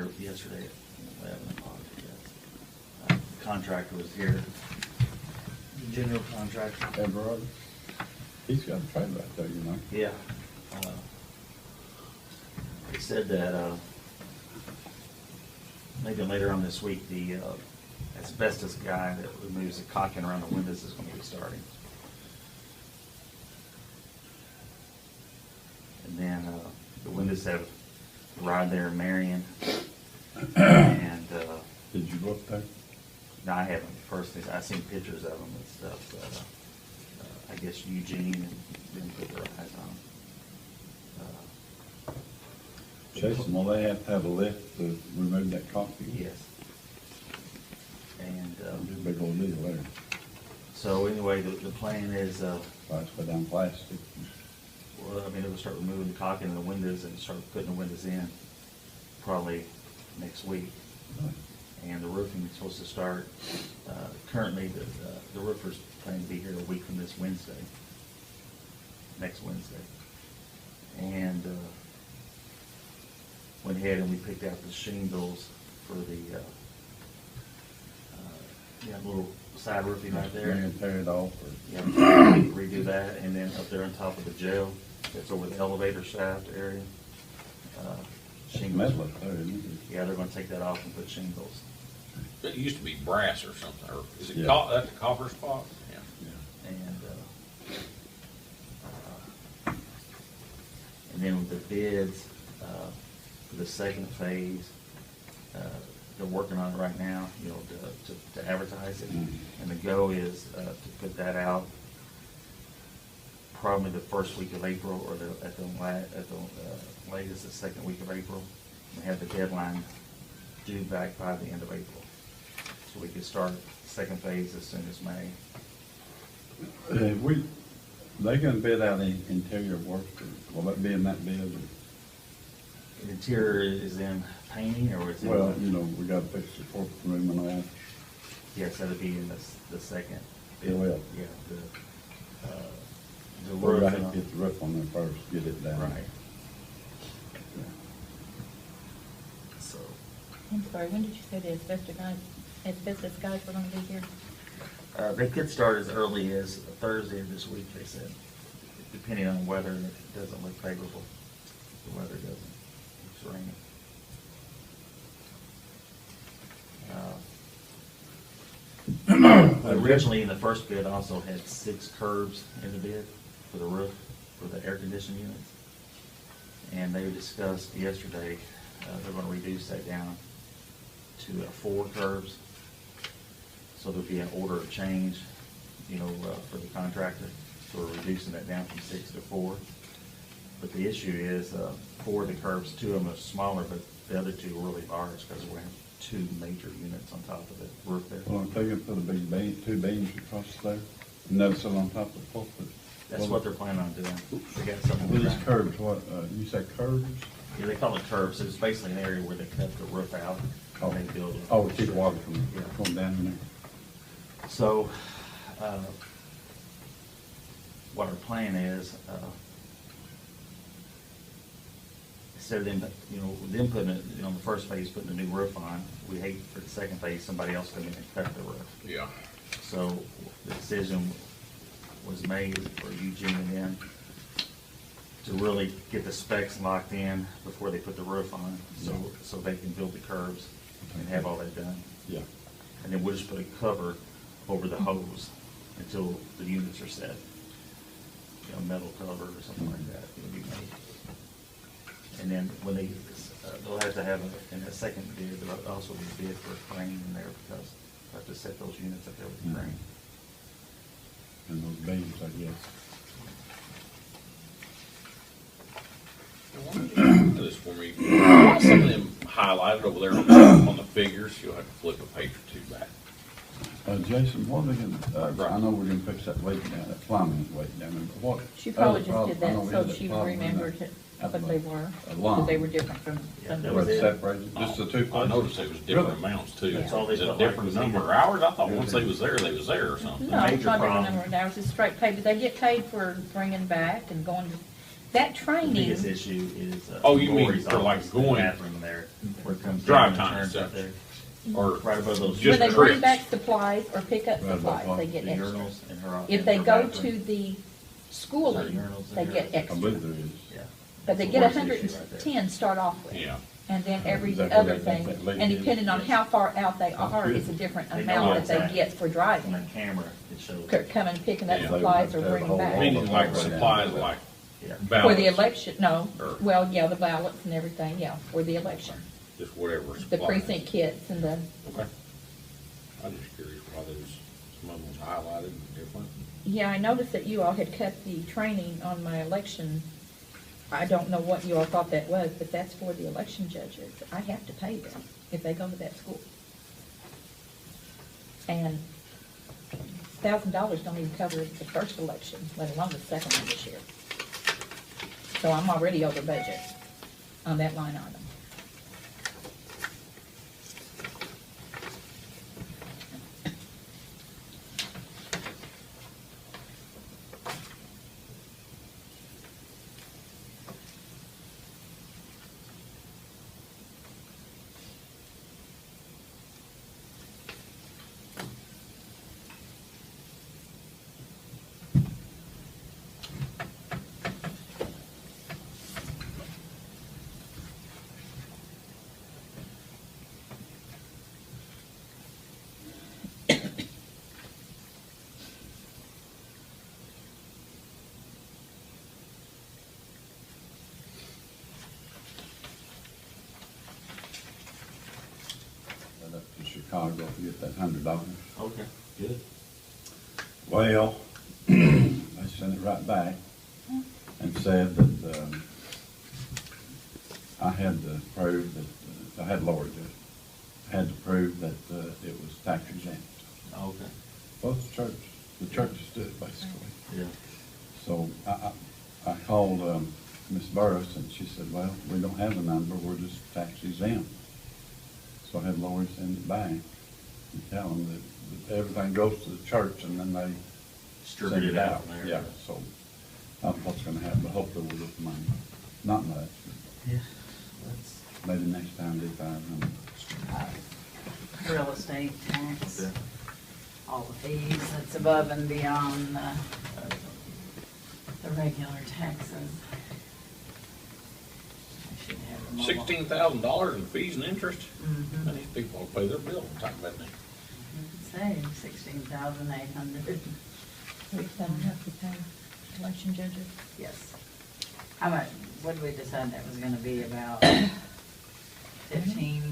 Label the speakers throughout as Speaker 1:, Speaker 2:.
Speaker 1: roof yesterday at 11 o'clock. The contractor was here, general contractor.
Speaker 2: Everard, he's got a trailer right there, you know.
Speaker 1: Yeah. They said that maybe later on this week, the asbestos guy that removes the caulking around the windows is going to be starting. And then the windows have arrived there in Marion. And
Speaker 2: Did you go up there?
Speaker 1: no, I haven't personally. I've seen pictures of them and stuff, but I guess Eugene didn't put their eyes on them.
Speaker 2: Jason, will they have to have a lift to remove that coffee?
Speaker 1: Yes. And
Speaker 2: It'd be a big old deal there.
Speaker 1: so anyway, the plan is,
Speaker 2: Price go down plastic.
Speaker 1: well, I mean, they'll start removing the caulking in the windows and start putting the windows in probably next week. And the roofing is supposed to start, currently, the roofers plan to be here a week from this Wednesday, next Wednesday. And went ahead and we picked out the shingles for the, little side roofing right there.
Speaker 2: Bring it, tear it off, or
Speaker 1: Yeah, redo that, and then up there on top of the jail, that's over the elevator shaft area. Shingles.
Speaker 2: metal up there, isn't it?
Speaker 1: Yeah, they're gonna take that off and put shingles.
Speaker 3: It used to be brass or something, or is it
Speaker 2: Yeah.
Speaker 3: that's the copper spot? Yeah.
Speaker 1: And then with the bids, for the second phase, they're working on it right now, to advertise it.
Speaker 2: Mhm.
Speaker 1: And the go is, to put that out probably the first week of April, or at the latest, the second week of April. We have the deadline due back by the end of April. So we could start the second phase as soon as May.
Speaker 2: They gonna bid out the interior work, or will that be in that bid?
Speaker 1: The interior is in painting, or is it?
Speaker 2: Well, you know, we gotta fix the fourth room and all that.
Speaker 1: Yes, that'll be in the second.
Speaker 2: It will.
Speaker 1: Yeah, the
Speaker 2: We're
Speaker 1: roof.
Speaker 2: gonna
Speaker 1: and
Speaker 2: have to get the roof on there first, get it down.
Speaker 1: Right,
Speaker 2: Yeah.
Speaker 1: so,
Speaker 4: I'm sorry, when did you say the asbestos guys were gonna be here?
Speaker 1: they could start as early as Thursday of this week, they said, depending on weather, and it doesn't look favorable. The weather doesn't, it's raining. Originally, in the first bid, also had 6 curbs in the bid for the roof, for the air conditioning units. And they discussed yesterday, they're gonna reduce that down to 4 curbs. So there'll be an order of change, for the contractor. So we're reducing that down from 6 to 4. But the issue is, 4 of the curbs, 2 of them are smaller, but the other 2 are really large, because we have 2 major units on top of the roof there.
Speaker 2: Well, I'm thinking put a big beam, 2 beams across there, and that's still on top of the pulpit.
Speaker 1: That's what they're planning on doing. They got some on the
Speaker 2: These
Speaker 1: ground.
Speaker 2: curbs, what, you said curbs?
Speaker 1: Yeah, they call it curbs, so it's basically an area where they cut the roof out and they build it.
Speaker 2: Oh, to keep water from
Speaker 1: Yeah.
Speaker 2: going down in there.
Speaker 1: So, what our plan is, instead of them, them putting it, on the first phase, putting a new roof on, we hate for the second phase, somebody else come in and cut the roof.
Speaker 3: Yeah.
Speaker 1: So the decision was made for Eugene and them to really get the specs locked in before they put the roof on, so they can build the curbs and have all that done.
Speaker 2: Yeah.
Speaker 1: And then we'll just put a cover over the hose until the units are set. Metal cover or something like that, it'll be made. And then when they'll have to have, in a second bid, there'll also be a bid for a crane in there, because they have to set those units up there with the crane.
Speaker 2: And those beams, I guess.
Speaker 3: Why don't you do this for me? Some of them highlighted over there on the figures. You'll have to flip a page or 2 back.
Speaker 2: Jason, what are they gonna, I know we're gonna fix that leak down, that plumbing's leak down there, but what?
Speaker 4: She probably
Speaker 2: other
Speaker 4: just did
Speaker 2: problem- I know
Speaker 4: that
Speaker 2: we had
Speaker 4: so
Speaker 2: that
Speaker 4: she
Speaker 2: problem in
Speaker 4: remembered
Speaker 2: that-
Speaker 4: what they were,
Speaker 2: a
Speaker 4: because
Speaker 2: line.
Speaker 4: they were different from
Speaker 1: Yeah,
Speaker 4: some
Speaker 1: that
Speaker 4: of
Speaker 2: Where
Speaker 1: was
Speaker 2: it's
Speaker 1: it.
Speaker 2: separated, just the 2
Speaker 3: I
Speaker 2: places?
Speaker 3: noticed it was different amounts too.
Speaker 1: That's all they
Speaker 3: Is it
Speaker 1: felt like
Speaker 3: different
Speaker 1: was
Speaker 3: number of
Speaker 1: either.
Speaker 3: hours? I thought once they was there or something.
Speaker 4: No, it's
Speaker 1: major
Speaker 4: not different
Speaker 1: problem-
Speaker 4: number of hours, it's straight pay, but they get paid for bringing back and going to That
Speaker 1: The
Speaker 4: training,
Speaker 1: biggest issue is.
Speaker 3: Oh, you mean
Speaker 1: Lori's
Speaker 3: for, like,
Speaker 1: office, the
Speaker 3: going-
Speaker 1: Bathroom in there, where it comes
Speaker 3: Drive
Speaker 1: down and
Speaker 3: time
Speaker 1: turns
Speaker 3: and
Speaker 1: up
Speaker 3: such.
Speaker 1: there.
Speaker 3: Or
Speaker 1: Right above those.
Speaker 4: when
Speaker 3: just
Speaker 4: they
Speaker 3: trips.
Speaker 4: bring back supplies or pick up
Speaker 2: Right,
Speaker 4: supplies,
Speaker 2: like
Speaker 4: they
Speaker 1: The
Speaker 4: get extra.
Speaker 1: urinals in her.
Speaker 4: If
Speaker 1: in
Speaker 4: they
Speaker 1: her
Speaker 4: go
Speaker 1: bathroom.
Speaker 4: to the schooling,
Speaker 1: urinals in
Speaker 4: they
Speaker 1: there?
Speaker 4: get
Speaker 2: I
Speaker 4: extra.
Speaker 2: believe there is.
Speaker 1: Yeah.
Speaker 4: But they
Speaker 1: That's
Speaker 4: get
Speaker 1: the worst issue
Speaker 4: 110 start off with.
Speaker 3: Yeah.
Speaker 4: And then every
Speaker 2: Is that where
Speaker 4: other
Speaker 2: that-
Speaker 4: thing,
Speaker 2: that lady
Speaker 4: and
Speaker 2: is?
Speaker 4: depending on how far out they
Speaker 2: That's
Speaker 4: are,
Speaker 2: good.
Speaker 4: it's a different
Speaker 1: They know
Speaker 4: amount that
Speaker 1: exactly.
Speaker 4: they get for
Speaker 1: On
Speaker 4: driving.
Speaker 1: that camera, it shows.
Speaker 4: Coming and picking up
Speaker 3: Yeah.
Speaker 4: supplies or
Speaker 2: They have a
Speaker 4: bringing
Speaker 2: whole
Speaker 4: back.
Speaker 2: wall.
Speaker 3: Meaning like supplies, like
Speaker 1: Yeah.
Speaker 4: For the
Speaker 3: ballots,
Speaker 4: election, no,
Speaker 3: Or-
Speaker 4: well, yeah, the ballots and everything, yeah, for the election.
Speaker 3: just whatever
Speaker 4: The
Speaker 3: supplies.
Speaker 4: precinct kits and the,
Speaker 3: Okay. I'm just curious why those, some of them was highlighted and different.
Speaker 4: yeah, I noticed that you all had cut the training on my election. I don't know what you all thought that was, but that's for the election judges. I have to pay them if they go to that school. And $1,000 don't even cover the first election, let alone the second one this year. So I'm already over budget on that line item.
Speaker 2: Went up to Chicago to get that $100.
Speaker 1: Okay, good.
Speaker 2: Well, they sent it right back and said that, I had to prove that, I had Lori do it. I had to prove that, it was tax exempt.
Speaker 1: Okay,
Speaker 2: Both the churches did it basically.
Speaker 1: yeah.
Speaker 2: So I called, Miss Burris and she said, well, we don't have a number, we're just tax exempt. So I had Lori send it back and tell them that everything goes to the church and then they
Speaker 1: Distribute
Speaker 2: send
Speaker 1: it out there.
Speaker 2: Yeah, so I don't know what's gonna happen, but hopefully we'll get the money. Not much,
Speaker 1: Yeah. That's,
Speaker 2: maybe next time do 500.
Speaker 5: Real estate tax,
Speaker 1: yeah.
Speaker 5: all the fees, it's above and beyond the regular taxes. I should have them all.
Speaker 3: $16,000 in fees and interest?
Speaker 5: Mhm.
Speaker 3: And these people will pay their bill on time, don't they?
Speaker 5: Say $16,800,
Speaker 4: We've done enough to pay election judges.
Speaker 5: yes. How much, what did we decide that was gonna be, about 15?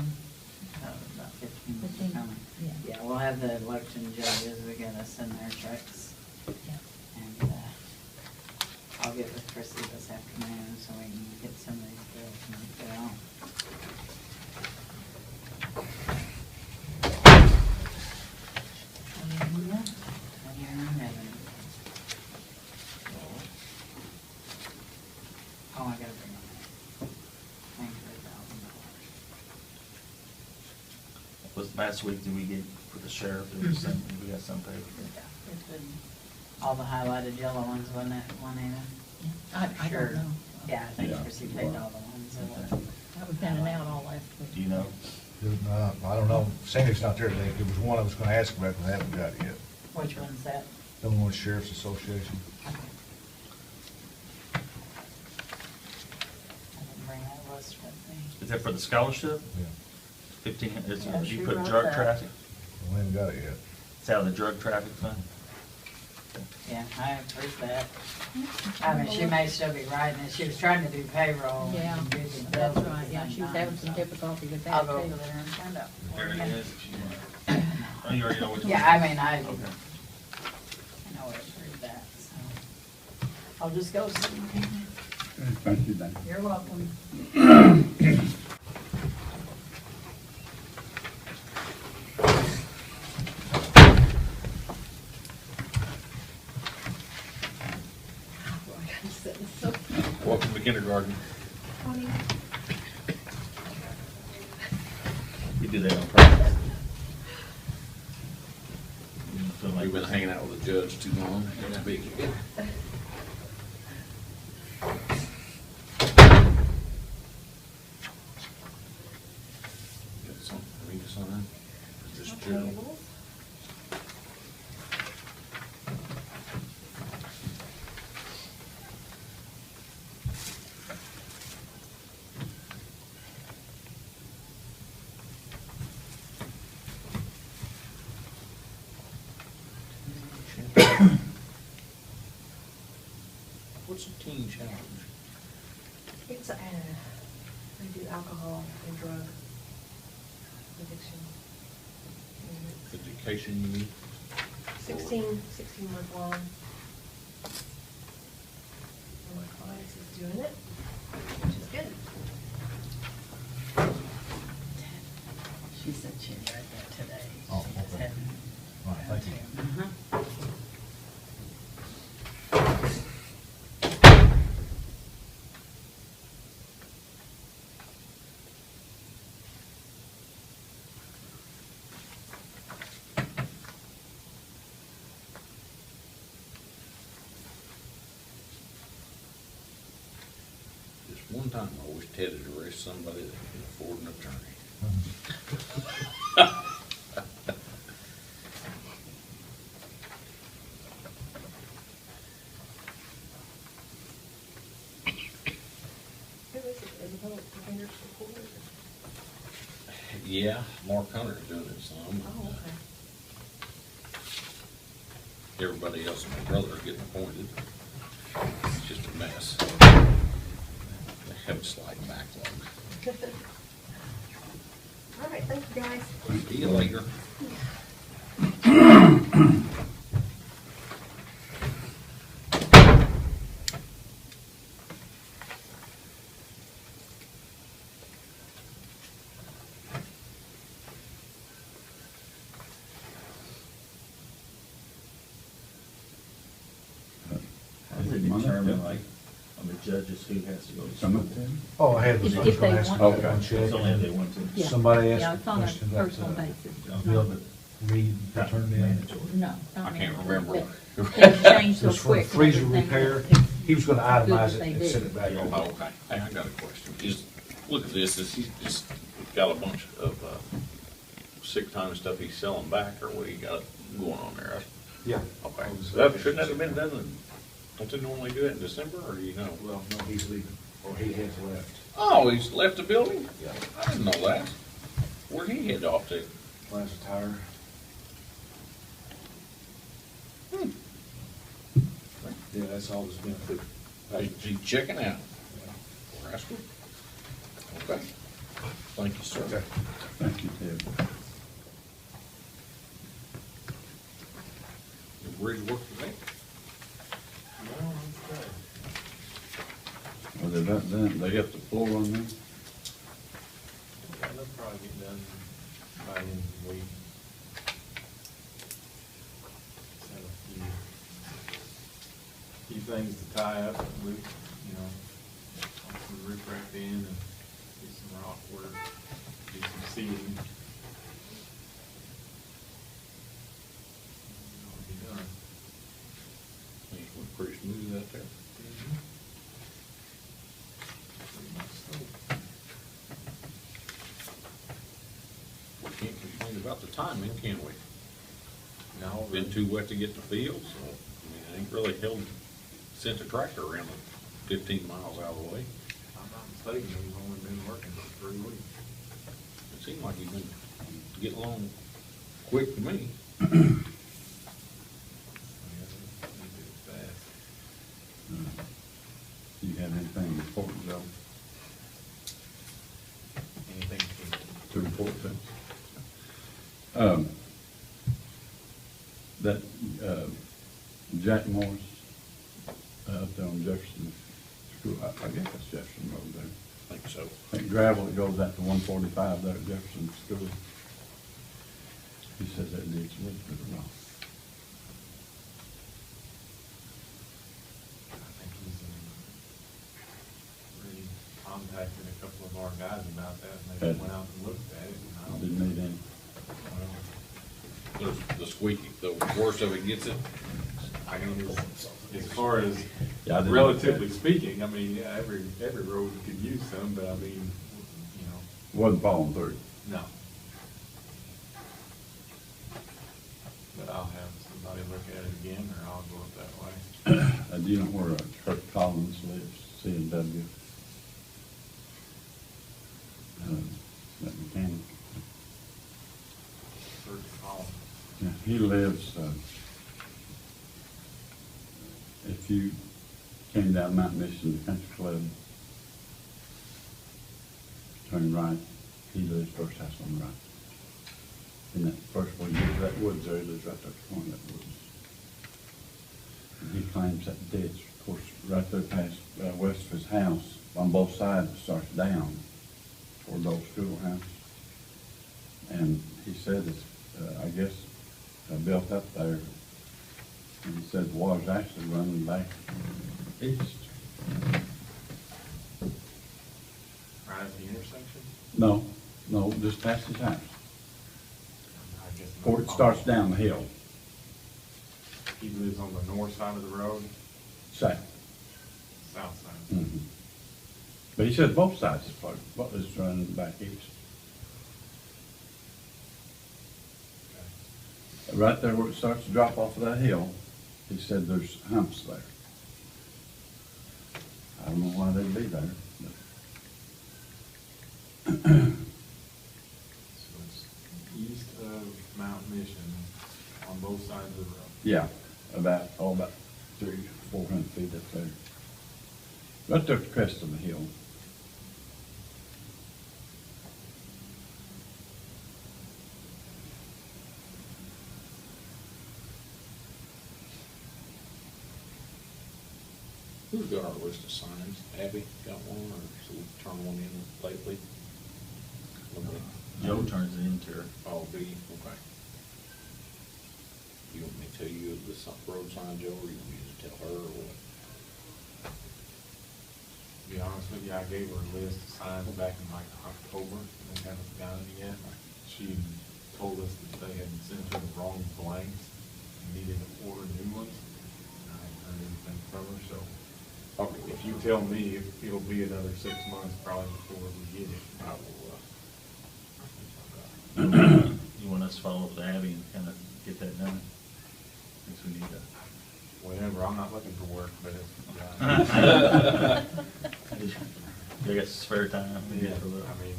Speaker 5: Oh, about 15.
Speaker 4: 15, yeah.
Speaker 5: Yeah, we'll have the election judges, we gotta send their checks.
Speaker 4: Yeah.
Speaker 5: And, I'll get with Chrissy this afternoon so we can get some of these bills knocked out. Oh, I gotta bring them in. $93,000.
Speaker 1: Was last week, did we get, for the sheriff, there was something, we got some paper?
Speaker 5: Yeah, it's been all the highlighted yellow ones, wasn't it, Juanita?
Speaker 4: I
Speaker 5: Sure.
Speaker 4: don't know.
Speaker 5: Yeah, I think
Speaker 2: Yeah.
Speaker 5: Chrissy paid all the ones that were.
Speaker 4: That was in and out all last week.
Speaker 1: Do you know?
Speaker 6: I don't know, Sandy's not there today, there was one I was gonna ask about, but I haven't got it yet.
Speaker 5: Which one's that?
Speaker 6: Illinois Sheriff's Association.
Speaker 5: I didn't bring that list with me.
Speaker 1: Is that for the scholarship?
Speaker 6: Yeah,
Speaker 1: 15, is,
Speaker 5: Yeah,
Speaker 1: you
Speaker 5: she
Speaker 1: put
Speaker 5: wrote
Speaker 1: drug
Speaker 5: that.
Speaker 1: traffic?
Speaker 6: we haven't got it yet.
Speaker 1: It's out of the drug traffic fund?
Speaker 5: Yeah, I approved that. I mean, she may still be writing it, she was trying to do payroll
Speaker 4: Yeah,
Speaker 5: and do the bills
Speaker 4: that's
Speaker 5: at the
Speaker 4: right, yeah,
Speaker 5: same
Speaker 4: she was
Speaker 5: time,
Speaker 4: having some
Speaker 5: so
Speaker 4: difficulty with
Speaker 5: I'll
Speaker 4: that
Speaker 5: go
Speaker 4: too.
Speaker 5: over there and find out.
Speaker 1: There it is. Oh, you already know which one?
Speaker 5: Yeah, I mean, I
Speaker 1: Okay.
Speaker 5: know I approved that, so. I'll just go see.
Speaker 2: Thank you, Dan.
Speaker 5: You're welcome.
Speaker 3: Welcome to kindergarten.
Speaker 1: We do that on purpose. You feel like
Speaker 3: We've been hanging out with the judge too long. It's big. sign? Just general?
Speaker 7: Tables.
Speaker 3: What's a teen challenge?
Speaker 7: It's, they do alcohol and drug addiction. And
Speaker 3: Education you need?
Speaker 7: it's 16 month long. And my client is doing it, which is good.
Speaker 5: She said she read that today.
Speaker 6: Oh,
Speaker 5: She just
Speaker 6: okay.
Speaker 5: hadn't
Speaker 6: All right, thank you.
Speaker 5: Uh-huh.
Speaker 3: Just one time, I wish Ted had arrested somebody that could afford an attorney.
Speaker 7: Who is it? Is it public defender's report?
Speaker 3: Yeah, Mark Hunter's doing it some.
Speaker 7: Oh, okay.
Speaker 3: Everybody else and my brother are getting appointed. It's just a mess. They have a slight backlog.
Speaker 7: All right, thank you, guys.
Speaker 3: See you later.
Speaker 1: How does it determine, like, on the judges who has to go to
Speaker 2: Come
Speaker 1: school?
Speaker 2: up there?
Speaker 6: Oh, I had, was
Speaker 4: If-
Speaker 6: I was
Speaker 4: if they
Speaker 6: gonna ask
Speaker 4: want
Speaker 6: that
Speaker 2: to.
Speaker 6: one,
Speaker 1: It's
Speaker 6: Chad.
Speaker 1: only if they want to.
Speaker 4: Yeah.
Speaker 6: Somebody
Speaker 4: Yeah,
Speaker 6: asked
Speaker 4: it's
Speaker 6: a
Speaker 4: on a
Speaker 6: question about
Speaker 4: personal basis.
Speaker 6: the bill that Reed turned in.
Speaker 1: Mandatory.
Speaker 4: No.
Speaker 3: I
Speaker 4: not
Speaker 3: can't
Speaker 4: now.
Speaker 3: remember.
Speaker 4: But Things change
Speaker 6: It
Speaker 4: so
Speaker 6: was for the
Speaker 4: quick. and
Speaker 6: freezer
Speaker 4: everything.
Speaker 6: repair. He was gonna
Speaker 4: Good
Speaker 6: itemize
Speaker 4: that
Speaker 6: it
Speaker 4: they
Speaker 6: and
Speaker 4: did.
Speaker 6: send it back
Speaker 3: Oh,
Speaker 6: over.
Speaker 3: okay. Hey, I got a question. Just, look at this, is he just got a bunch of, sick time stuff he's selling back, or what he got going on there?
Speaker 8: Yeah.
Speaker 3: Okay, so that, shouldn't that have been done in, don't they normally do it in December, or do you know?
Speaker 8: Well, no, he's leaving, or he has left.
Speaker 3: Oh, he's left the building?
Speaker 8: Yeah.
Speaker 3: I didn't know that. Where'd he head off to?
Speaker 8: Last tire. Yeah, that's all that's been put.
Speaker 3: Is he checking out? Rascal? Okay. Thank you, sir.
Speaker 6: Okay.
Speaker 2: Thank you, Ted.
Speaker 3: The bridge work today?
Speaker 2: Well, they got done, they got the floor on there?
Speaker 8: Yeah, they'll probably get done by the end of the week. Just have a few things to tie up, roof, some roof racked in and do some rock work, do some sealing. It'll be done.
Speaker 3: Things went pretty smooth out there.
Speaker 8: Pretty much so.
Speaker 3: We can't complain about the timing, can we?
Speaker 8: No,
Speaker 3: Been too wet to get the field, so, I mean, I ain't really sent a tractor around 15 miles out of the way.
Speaker 8: if I'm not mistaken, he's only been working for 3 weeks.
Speaker 3: It seemed like he's been getting along quick to me.
Speaker 8: Yeah, they do it fast.
Speaker 2: You have anything important, Joe,
Speaker 8: Anything
Speaker 2: to report to? That, Jack Morris, up there on Jefferson School, I guess that's Jefferson Road there.
Speaker 3: I think so.
Speaker 2: I think gravel that goes out to 145 there at Jefferson School. He says that needs a little bit of rock.
Speaker 8: I think he's already contacted a couple of our guys about that, and they
Speaker 2: Had-
Speaker 8: went out and looked at it. And I don't-
Speaker 2: Didn't need any.
Speaker 3: The squeaky, the worst of it gets it.
Speaker 8: I mean, as far as
Speaker 2: Yeah, I didn't-
Speaker 8: relatively speaking, I mean, yeah, every road could use some, but I mean,
Speaker 2: Wasn't falling through.
Speaker 8: no. But I'll have somebody look at it again, or I'll go up that way.
Speaker 2: Do you know where Kurt Collins lives, C&W? That mechanic.
Speaker 8: First call.
Speaker 2: Yeah, he lives, if you came down Mount Mission, the country club, turn right, he lives first house on the right. And that first one, you get to that woods there, he lives right there at the corner of that woods. And he claims that ditch, of course, right there past, west of his house, on both sides, it starts down toward the old schoolhouse. And he said it's, I guess, built up there. And he said the water's actually running back east.
Speaker 8: Right at the intersection?
Speaker 2: No, just past his house.
Speaker 8: I guess.
Speaker 2: Before it starts down the hill,
Speaker 8: He lives on the north side of the road,
Speaker 2: south.
Speaker 8: south side.
Speaker 2: Mhm. But he said both sides is flooded, what is running back east.
Speaker 8: Okay.
Speaker 2: Right there where it starts to drop off of that hill, he said there's humps there. I don't know why they'd be there, but.
Speaker 8: So it's east of Mount Mission on both sides of the road.
Speaker 2: Yeah, about 300-400 feet up there. Right there at the crest of the hill.
Speaker 3: Who's got our list of signs? Abby got one, or should we turn one in lately?
Speaker 1: Joe turns it into her.
Speaker 3: Oh, B, okay. You want me to tell you the road sign, Joe, or you want me to tell her, or what?
Speaker 8: To be honest with you, I gave her a list of signs back in like October, and they haven't got it yet. She told us that they had sent her the wrong blanks and needed to order new ones. And I haven't heard anything from her, so if you tell me, it'll be another 6 months probably before we get it.
Speaker 3: I will,
Speaker 1: You want us to follow up with Abby and kind of get that done? Guess we need to.
Speaker 8: Whenever, I'm not looking for work, but if,
Speaker 1: I guess spare time. we
Speaker 8: yeah,
Speaker 1: get for the-
Speaker 8: I mean,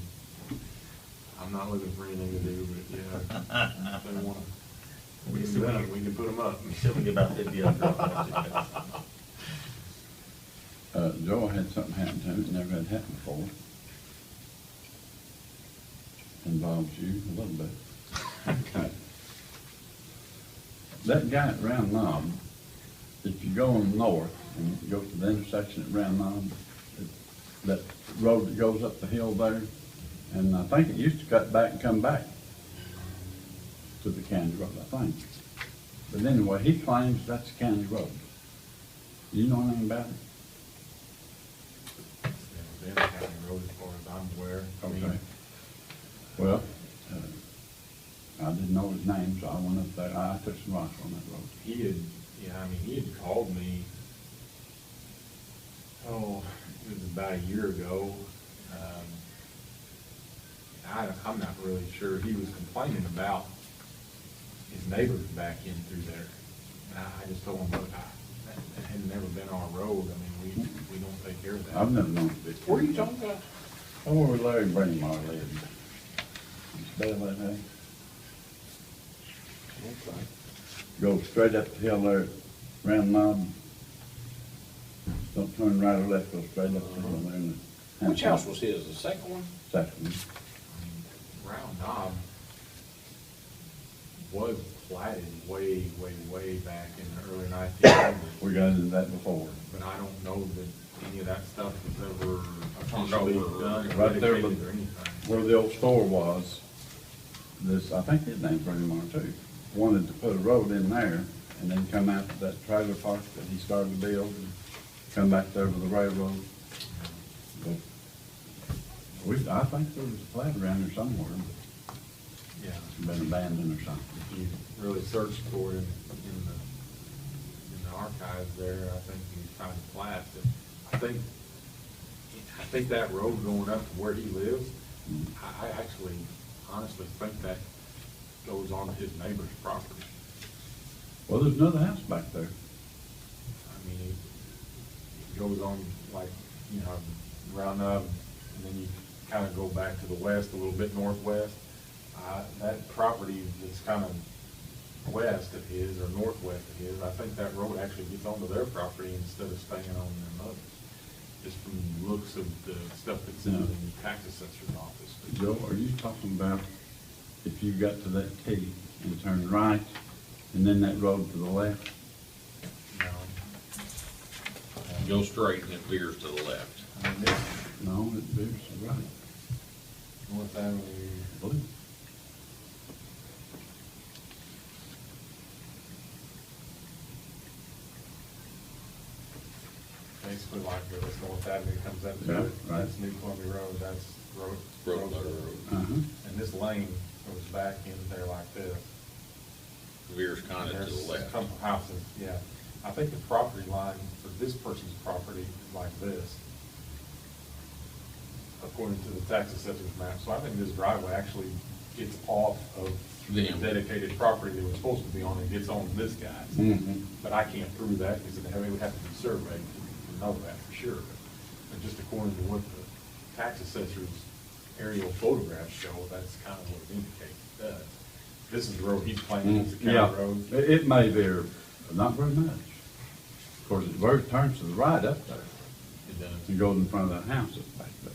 Speaker 8: I'm not looking for anything to do, but yeah, if they wanna, we can put them up.
Speaker 1: See if we can get about 50 up. drop off.
Speaker 2: Joe had something happen to him that never had happened before. Involves you a little bit. That guy at Round Knob, if you go on north and you go to the intersection at Round Knob, that road that goes up the hill there, and I think it used to cut back and come back to the county road, I think. But anyway, he claims that's a county road. Do you know anything about it?
Speaker 8: Been a county road as far as I'm aware. I mean,
Speaker 2: Okay. Well, I didn't know his name, so I went up there, I took some rocks on that road.
Speaker 8: he had called me, it was about a year ago. I'm not really sure, he was complaining about his neighbors back in through there. And I just told him, look, that had never been our road, I mean, we don't take care of that.
Speaker 2: I've never known it to be.
Speaker 3: where are you talking about?
Speaker 2: Oh, where Larry Braemar lived. Spell that name?
Speaker 3: Okay.
Speaker 2: Go straight up the hill there, Round Knob. Don't turn right or left, go straight up the hill there. in the-
Speaker 3: Which house was his, the second one?
Speaker 2: Second one.
Speaker 8: Round Knob was platted way, way, way back in the early 1900s.
Speaker 2: We got into that before.
Speaker 8: But I don't know that any of that stuff was ever
Speaker 3: Turned
Speaker 8: officially
Speaker 3: over.
Speaker 8: done or
Speaker 2: Right there,
Speaker 8: dedicated
Speaker 2: but-
Speaker 8: or anything.
Speaker 2: Where the old store was, I think his name's Braemar too, wanted to put a road in there and then come out to that trailer park that he started to build and come back there with the railroad. But I think there was a plat around there somewhere, but
Speaker 8: Yeah,
Speaker 2: it's been abandoned or something.
Speaker 8: if you really search for it in the archives there, I think you find the plat. But I think that road going up to where he lives, I actually honestly think that goes on his neighbor's property.
Speaker 2: Well, there's another house back there.
Speaker 8: I mean, it goes on like, you know, round up, and then you kind of go back to the west, a little bit northwest. That property that's kind of west of his or northwest of his, I think that road actually gets onto their property instead of staying on them others. Just from the looks of the stuff that's in
Speaker 2: No.
Speaker 8: the tax assessor's office.
Speaker 2: Joe, are you talking about if you got to that T and turned right, and then that road to the left?
Speaker 8: No.
Speaker 3: Go straight and it veers to the left.
Speaker 8: I mean, this
Speaker 2: No, it veers to the right.
Speaker 8: North Avenue,
Speaker 2: I believe.
Speaker 8: basically like where this North Avenue comes up
Speaker 2: Yeah,
Speaker 8: to it,
Speaker 2: right.
Speaker 8: that's New Columbia Road, that's Road.
Speaker 3: Road by road.
Speaker 2: Uh-huh.
Speaker 8: And this lane goes back in there like this.
Speaker 3: Veers kind of to
Speaker 8: There's
Speaker 3: the
Speaker 8: a
Speaker 3: left.
Speaker 8: couple houses, yeah. I think the property line for this person's property is like this, according to the tax assessor's map. So I think this driveway actually gets off of the
Speaker 3: Them.
Speaker 8: dedicated property that was supposed to be on and gets on this guy's.
Speaker 2: Mm-hmm.
Speaker 8: But I can't prove that because it would have to be surveyed to know that for sure. But just according to what the tax assessor's aerial photographs show, that's kind of what it indicates it does. This is the road he's claiming is the
Speaker 2: Yeah,
Speaker 8: county road.
Speaker 2: it may veer, but not very much. Of course, it turns to the right up there
Speaker 8: It does.
Speaker 2: and goes in front of the house that's back there.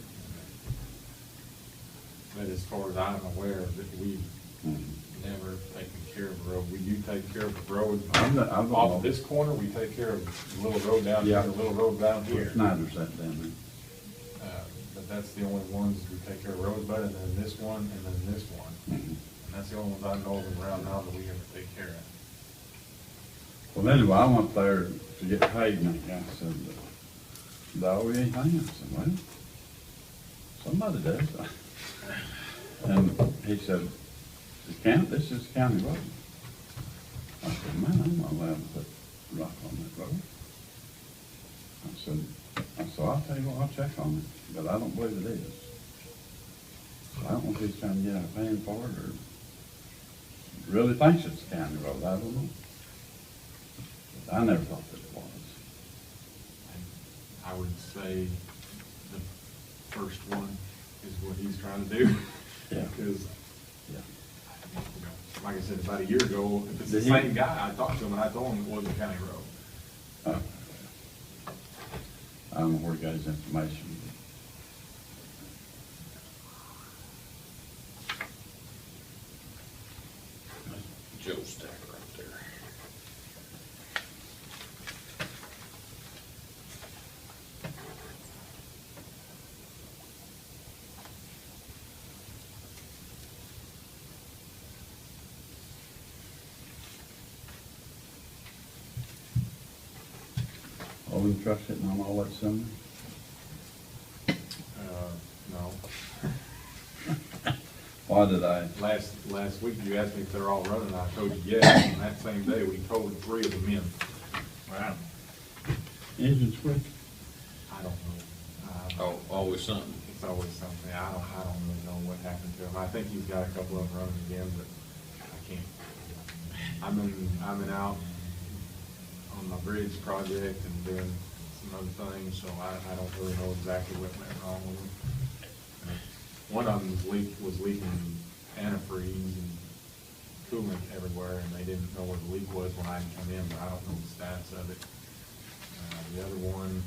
Speaker 8: But as far as I'm aware, that we've
Speaker 2: Mhm.
Speaker 8: never taken care of the road. We do take care of the road.
Speaker 2: I'm not-
Speaker 8: Off
Speaker 2: know.
Speaker 8: of this corner, we take care of the little road down here,
Speaker 2: Yeah.
Speaker 8: the little road down here.
Speaker 2: Snyder's that down there.
Speaker 8: But that's the only ones we take care of Rosebud, and then this one, and then this one.
Speaker 2: Mhm.
Speaker 8: And that's the only ones I know of around now that we ever take care of.
Speaker 2: Well, anyway, I went there to get paid, and that guy said, "Do I owe you anything?" I said, "Well, somebody does." And he said, this is county road." I said, "Man, I'm not allowed to put rock on that road." I said, I'll tell you what, I'll check on it, but I don't believe it is. So I don't know if he's trying to get out paying for it, or really thinks it's a county road, I don't know. But I never thought that it was.
Speaker 8: And I would say the first one is what he's trying to do.
Speaker 2: Yeah.
Speaker 8: Because,
Speaker 2: Yeah.
Speaker 8: you know, like I said, about a year ago, if it's the
Speaker 2: Did he-
Speaker 8: same guy, I talked to him and I told him it was a county road.
Speaker 2: I don't know where he got his information.
Speaker 3: Joe's stack right there.
Speaker 2: All them trucks sitting on all that summer?
Speaker 8: No.
Speaker 2: Why did I?
Speaker 8: Last week you asked me if they're all running, I told you yes, and that same day we told 3 of them in.
Speaker 3: Wow.
Speaker 2: Engines quick?
Speaker 8: I don't know.
Speaker 3: Oh, always something.
Speaker 8: It's always something. I don't really know what happened to him. I think he's got a couple of them running again, but I can't. I've been out on my bridge project and doing some other things, so I don't really know exactly what went wrong with them. One of them was leaking antifreeze and coolant everywhere, and they didn't know where the leak was when I come in, but I don't know the status of it. The other one,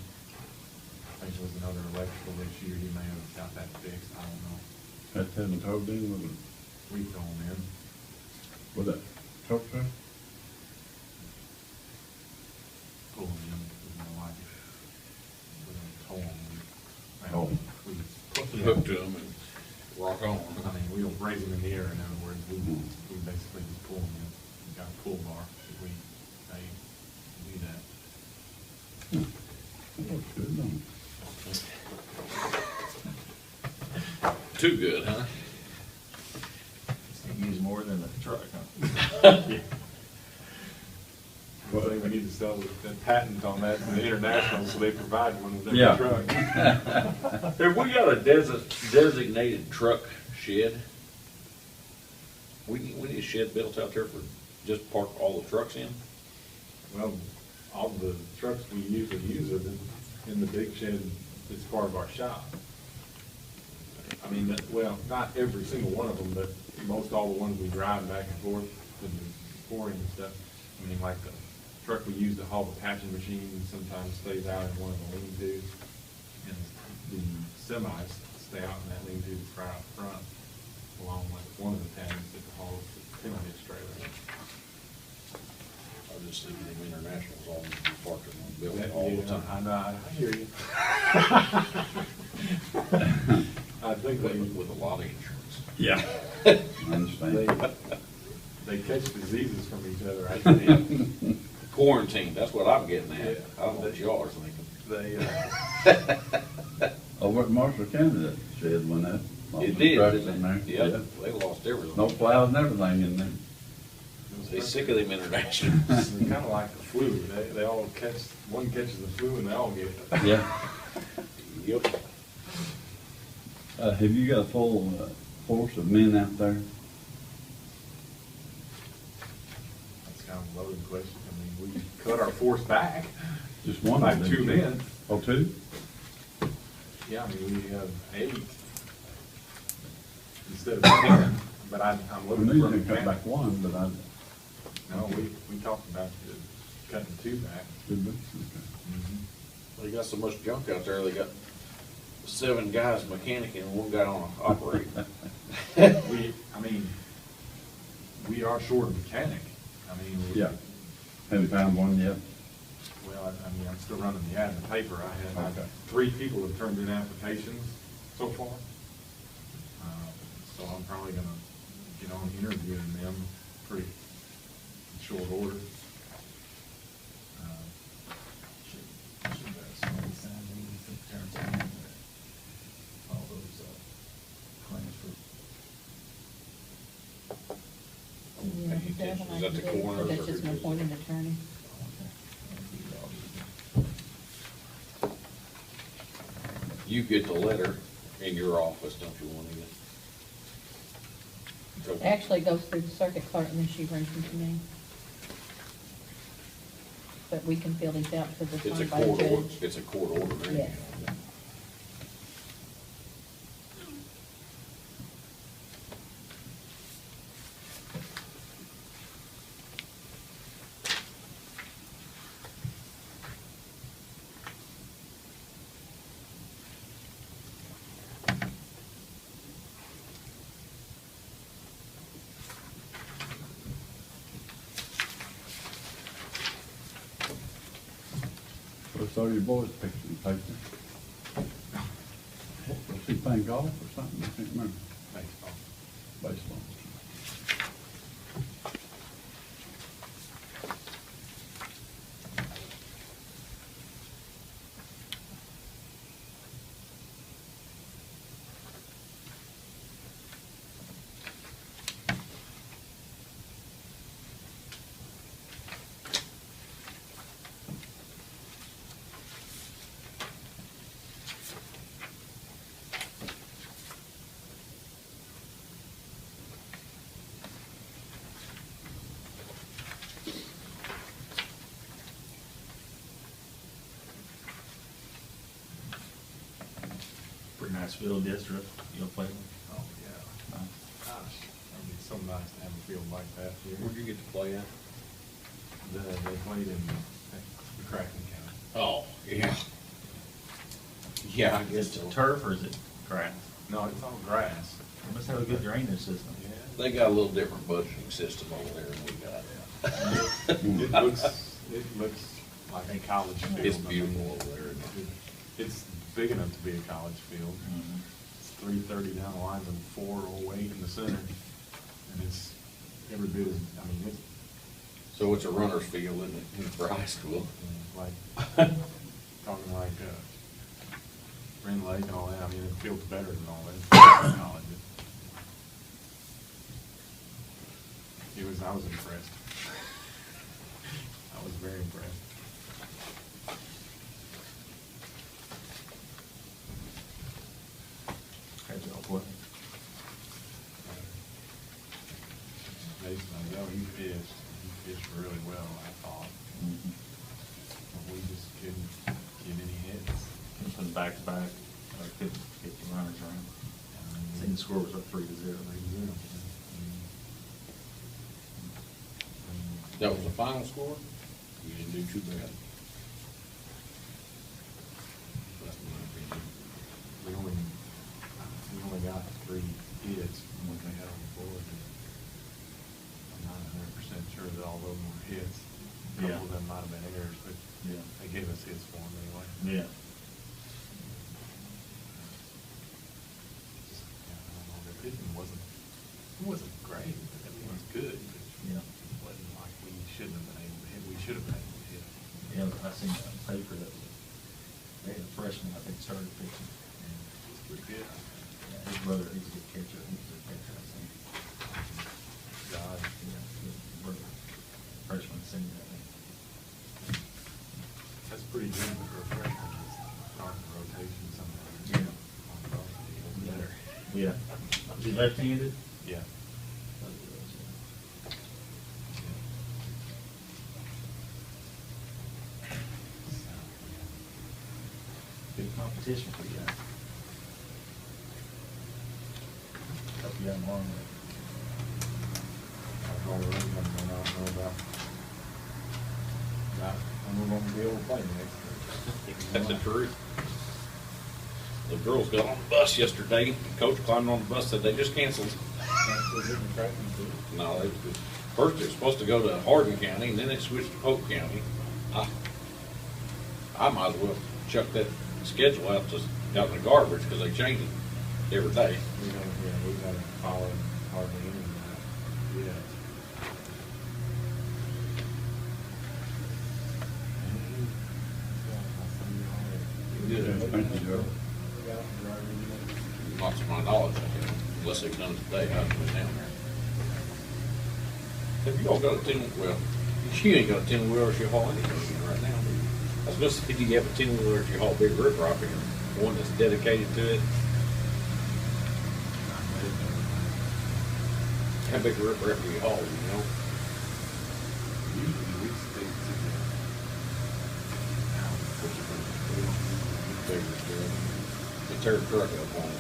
Speaker 8: I think it was another electrical issue, he may have got that fixed, I don't know.
Speaker 2: Had to have them towed in with a,
Speaker 8: We told him in.
Speaker 2: with a tow truck?
Speaker 8: Pull him in, you know, like, we're gonna tow him.
Speaker 2: Oh.
Speaker 8: We
Speaker 3: Hook to them and rock on.
Speaker 8: I mean, we don't raise him in the air, in other words, we basically just pull him in. We got a pull bar, that they do that.
Speaker 2: That looks good, don't it?
Speaker 3: Too good, huh?
Speaker 1: Use more than the truck, huh?
Speaker 8: I think we need to sell the patent on that to the international, so they provide one with
Speaker 2: Yeah.
Speaker 8: every truck.
Speaker 3: Have we got a designated truck shed? We need a shed built out there for just park all the trucks in?
Speaker 8: Well, all the trucks we usually use are in the big shed that's part of our shop. I mean, well, not every single one of them, but most all the ones we drive back and forth to the quarry and stuff. I mean, like the truck we use to haul the patching machine sometimes stays out in one of the lean-tos. And the semis stay out in that lean-to that's right out front, along with one of the tanks that hauls the ten-hitch trailer.
Speaker 3: I was just thinking them internationals all parked in one building all the
Speaker 8: Yeah,
Speaker 3: time.
Speaker 8: I know, I hear you. I think
Speaker 3: With a lot of insurance.
Speaker 2: Yeah. I understand.
Speaker 8: they catch diseases from each other, I think.
Speaker 3: Quarantine, that's what I'm getting
Speaker 8: Yeah.
Speaker 3: at. I don't know what y'all are thinking.
Speaker 8: They,
Speaker 2: Over at Marshall County, that shed went up. All
Speaker 3: It
Speaker 2: the
Speaker 3: did,
Speaker 2: trucks
Speaker 3: didn't
Speaker 2: in there.
Speaker 3: it? Yep, they lost everything.
Speaker 2: No plows and everything in there.
Speaker 3: They sick of them internationals.
Speaker 8: It's kind of like the flu, they all catch, one catches the flu and they all get it.
Speaker 2: Yeah.
Speaker 3: Yep.
Speaker 2: Have you got a full force of men out there?
Speaker 8: That's kind of a loaded question. I mean, we cut our force back
Speaker 2: Just one?
Speaker 8: by
Speaker 2: of them?
Speaker 8: 2 men.
Speaker 2: Oh, two?
Speaker 8: Yeah, I mean, we have 8 instead of 10, but I'm
Speaker 2: We
Speaker 8: looking
Speaker 2: knew
Speaker 8: for
Speaker 2: you
Speaker 8: a
Speaker 2: could cut
Speaker 8: mechanic.
Speaker 2: back one, but I,
Speaker 8: No, we talked about cutting 2 back.
Speaker 2: did we? Okay.
Speaker 3: They got so much junk out there, they got 7 guys mechanicing and 1 guy on operating.
Speaker 8: I mean, we are short a mechanic. I mean,
Speaker 2: Yeah. Haven't found one yet?
Speaker 8: well, I mean, I'm still running the ad in the paper. I had
Speaker 2: Okay.
Speaker 8: 3 people have turned in applications so far. So I'm probably gonna get on interviewing them pretty short order.
Speaker 1: Somebody signed these, it turns out that all those claims for.
Speaker 4: Yeah,
Speaker 3: Pay
Speaker 4: that
Speaker 3: attention.
Speaker 4: one I
Speaker 3: Is that
Speaker 4: can
Speaker 3: the
Speaker 4: do,
Speaker 3: coroner
Speaker 4: but that's
Speaker 3: or
Speaker 4: just an
Speaker 3: who?
Speaker 4: appointed attorney.
Speaker 3: You get the letter in your office, don't you, Juanita? So-
Speaker 4: Actually, it goes through the circuit clerk and then she brings them to me. But we can fill these out because
Speaker 3: It's
Speaker 4: it's
Speaker 3: a
Speaker 4: signed by the
Speaker 3: court order,
Speaker 4: judge.
Speaker 3: it's a court order, ain't it?
Speaker 4: Yes.
Speaker 2: So I saw your boys picture in the paper. Was he playing golf or something? I can't remember.
Speaker 8: Baseball.
Speaker 2: Baseball.
Speaker 1: Pretty nice field district, you'll play with.
Speaker 8: Oh, yeah. Gosh, it'd be so nice to have a field like that here.
Speaker 3: Where'd you get to play at?
Speaker 8: They played in Cracken County.
Speaker 3: Oh, yeah. Yeah, I guess
Speaker 1: Is it
Speaker 3: so.
Speaker 1: turf or is it grass?
Speaker 8: No, it's all grass.
Speaker 1: It must have a good drainage system.
Speaker 8: Yeah.
Speaker 3: They got a little different budgeting system over there than we got.
Speaker 8: It looks like a college field.
Speaker 3: It's beautiful over there, isn't it?
Speaker 8: It's big enough to be a college field.
Speaker 1: Mhm.
Speaker 8: It's 330 down the lines and 408 in the center. And it's every bit as, I mean, it's
Speaker 3: So it's a runner's field, isn't it, for high school?
Speaker 8: like, talking like, Green Lake and all that. I mean, it feels better than all that colleges. I was impressed. I was very impressed.
Speaker 1: How'd y'all play?
Speaker 8: Mason, I know he fished really well, I thought. We just couldn't get any hits.
Speaker 1: Couldn't put them back to back, or couldn't get the runners around. I think the score was up 3-0.
Speaker 3: That was the final score? You didn't do too bad. That's my opinion.
Speaker 8: We only got 3 hits from what they had on the board. I'm not 100% sure that all of them were hits. A
Speaker 1: Yeah.
Speaker 8: couple of them might have been errors, but
Speaker 1: Yeah.
Speaker 8: they gave us hits for them anyway.
Speaker 1: Yeah.
Speaker 8: Yeah, I don't know, the pitching wasn't great, but it was good. But
Speaker 1: Yeah.
Speaker 8: it wasn't like we shouldn't have been able to hit. We should have been able to hit.
Speaker 1: Yeah, I seen a paper that they had a freshman, I think, started pitching. And
Speaker 8: It's pretty good.
Speaker 1: yeah, his brother, he's a good catcher. He's a good catcher, I think.
Speaker 8: God,
Speaker 1: Yeah, his brother, freshman, senior, I think.
Speaker 8: that's pretty good for a freshman. Just start the rotation sometimes.
Speaker 1: Yeah.
Speaker 8: Better.
Speaker 1: Yeah. Was he left-handed?
Speaker 8: Yeah.
Speaker 1: Good competition for you guys. Hope you got along with
Speaker 8: I told her, I'm gonna know about, when we're gonna be able to play next.
Speaker 3: That's the truth. The girls got on the bus yesterday, coach climbed on the bus, said they just canceled. No, first it was supposed to go to Hardin County, and then it switched to Polk County. I might as well chuck that schedule out in the garbage, because they change it every day.
Speaker 8: We gotta follow hardly any of that. Yeah.
Speaker 2: Thank you, Joe.
Speaker 3: Not to my knowledge, unless they've done it today, I haven't been down there. Have you all got a 10, well, you ain't got a 10-wheeler as you haul anything in right now, do you? I was gonna say, do you have a 10-wheeler as you haul big rip rock in, one that's dedicated to it? How big a rip rock do you haul, you know?
Speaker 8: Usually we stick to
Speaker 3: They tear the truck up on it.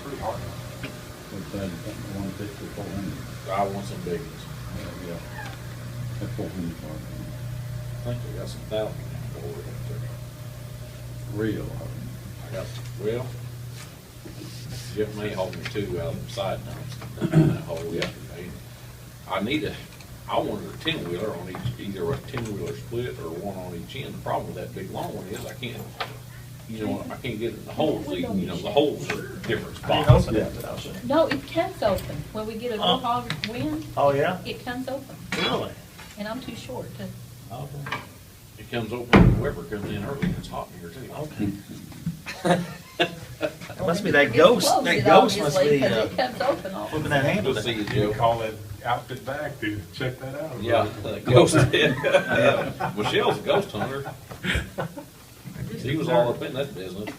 Speaker 8: pretty hard.
Speaker 2: What's that, 150, 400?
Speaker 3: I want some big ones.
Speaker 2: Yeah. That's 400 for
Speaker 3: I think they got some 1,000 over there.
Speaker 2: real.
Speaker 3: I got, well, Jeff May hauled me 2 out of the side dumps in that hole yesterday. I wanted a 10-wheeler on each, either a 10-wheeler split or one on each end. The problem with that big long one is I can't get it in the holes, the holes are different
Speaker 1: I didn't
Speaker 3: spots.
Speaker 1: open it, but I'll show you.
Speaker 4: No, it comes open. When we get a
Speaker 1: Oh.
Speaker 4: good hog wind,
Speaker 1: Oh, yeah?
Speaker 4: it comes open.
Speaker 1: Really?
Speaker 4: And I'm too short to,
Speaker 1: Okay.
Speaker 3: It comes open when Weber comes in early, and it's hot in here too.
Speaker 1: Okay. It must be that
Speaker 4: It's
Speaker 1: ghost,
Speaker 4: closed,
Speaker 1: that
Speaker 4: it
Speaker 1: ghost must
Speaker 4: obviously,
Speaker 1: be,
Speaker 4: 'cause it comes open all.
Speaker 1: flipping that handle.
Speaker 3: We'll see you,
Speaker 8: You
Speaker 3: Joe.
Speaker 8: call that outfit back to check that out.
Speaker 3: Yeah, the ghost. Yeah. Michelle's a ghost hunter. He was all up in that business.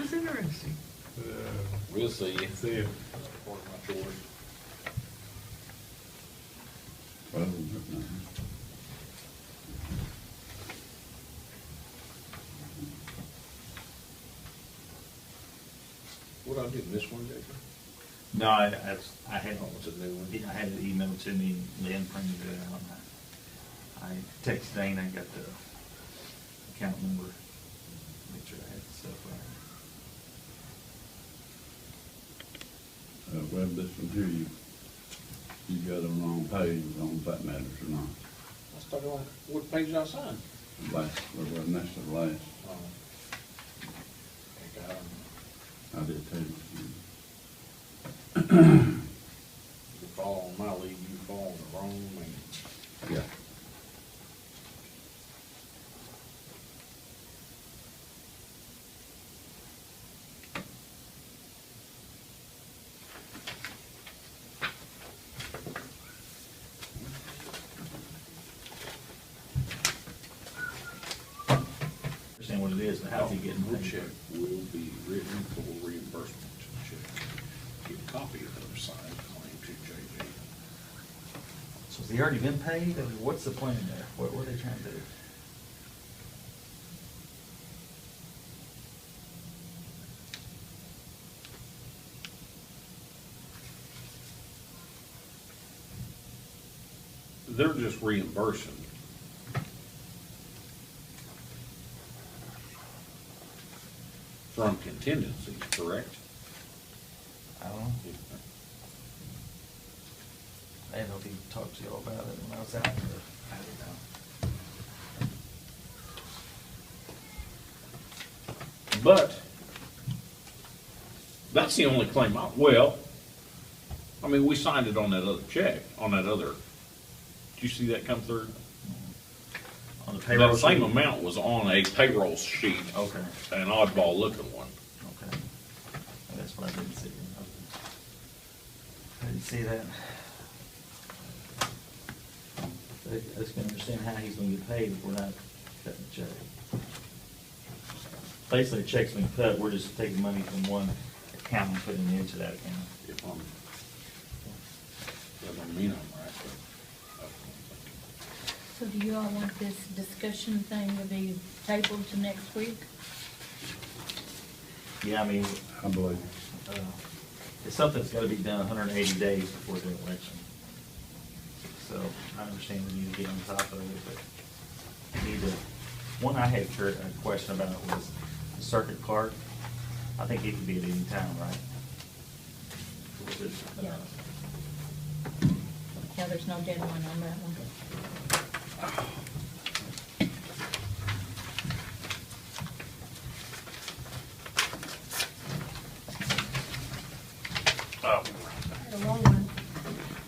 Speaker 8: It's interesting.
Speaker 3: We'll see you.
Speaker 8: See you.
Speaker 3: That's part of my chores.
Speaker 2: Well, no.
Speaker 3: What I did, miss one, Jason?
Speaker 1: No, I had,
Speaker 3: Oh, it's a new one.
Speaker 1: I had it emailed to me, and Lynn printed it out, and I texted Dana, and got the account number, make sure I had the stuff right.
Speaker 2: Well, this one here, you got on the wrong page, I don't know if that matters or not.
Speaker 3: Let's talk about what page I signed.
Speaker 2: Last, well, that's the last, I did too.
Speaker 3: You fall on my lead, you fall on the wrong man.
Speaker 2: Yeah.
Speaker 1: Understand what it is, and how's he getting
Speaker 3: Your
Speaker 1: paid?
Speaker 3: check will be written for reimbursement check. Get a copy of the other side, claim to JJ.
Speaker 1: So Has he already been paid, or what's the plan there? What are they trying to do?
Speaker 3: They're just reimbursing. From contingencies, correct?
Speaker 1: I don't know. I didn't know if he talked to y'all about it when I was out there. I didn't know.
Speaker 3: But that's the only claim well, I mean, we signed it on that other check, on that other, did you see that come through?
Speaker 1: On the payroll
Speaker 3: That same
Speaker 1: sheet?
Speaker 3: amount was on a payroll sheet,
Speaker 1: Okay,
Speaker 3: an oddball looking one.
Speaker 1: okay. That's what I didn't see. I didn't see that. I just can't understand how he's gonna get paid if we're not cutting the check. Basically, the check's been cut, we're just taking money from one account and putting it into that account.
Speaker 3: If I'm, that don't mean I'm right, but that's what I'm thinking.
Speaker 4: So do you all want this discussion thing to be tabled to next week?
Speaker 1: Yeah, I mean,
Speaker 2: I believe.
Speaker 1: it's something that's gotta be done 180 days before the election. So I understand we need to get on top of it, but we need to, one I had a question about was the circuit clerk. I think it could be at any time, right? Was it,
Speaker 4: Yeah. Yeah, there's no deadline on that one.
Speaker 7: I had a long one.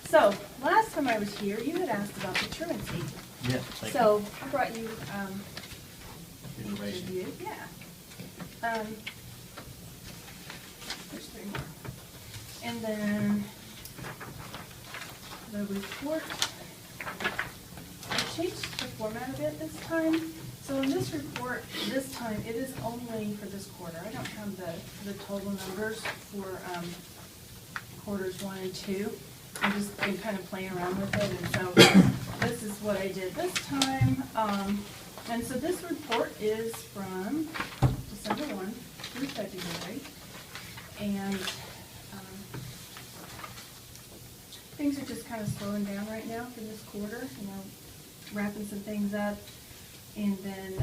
Speaker 7: So, last time I was here, you had asked about the truancy.
Speaker 1: Yeah. thank you.
Speaker 7: So, I brought you,
Speaker 1: Information.
Speaker 7: review, yeah. There's 3 more. And then, the report, I changed the format a bit this time. So in this report, this time, it is only for this quarter. I don't have the total numbers for, quarters 1 and 2. I've just been kind of playing around with it, and so this is what I did this time. And so this report is from December 1 through February. And things are just kind of slowing down right now for this quarter, wrapping some things up. And then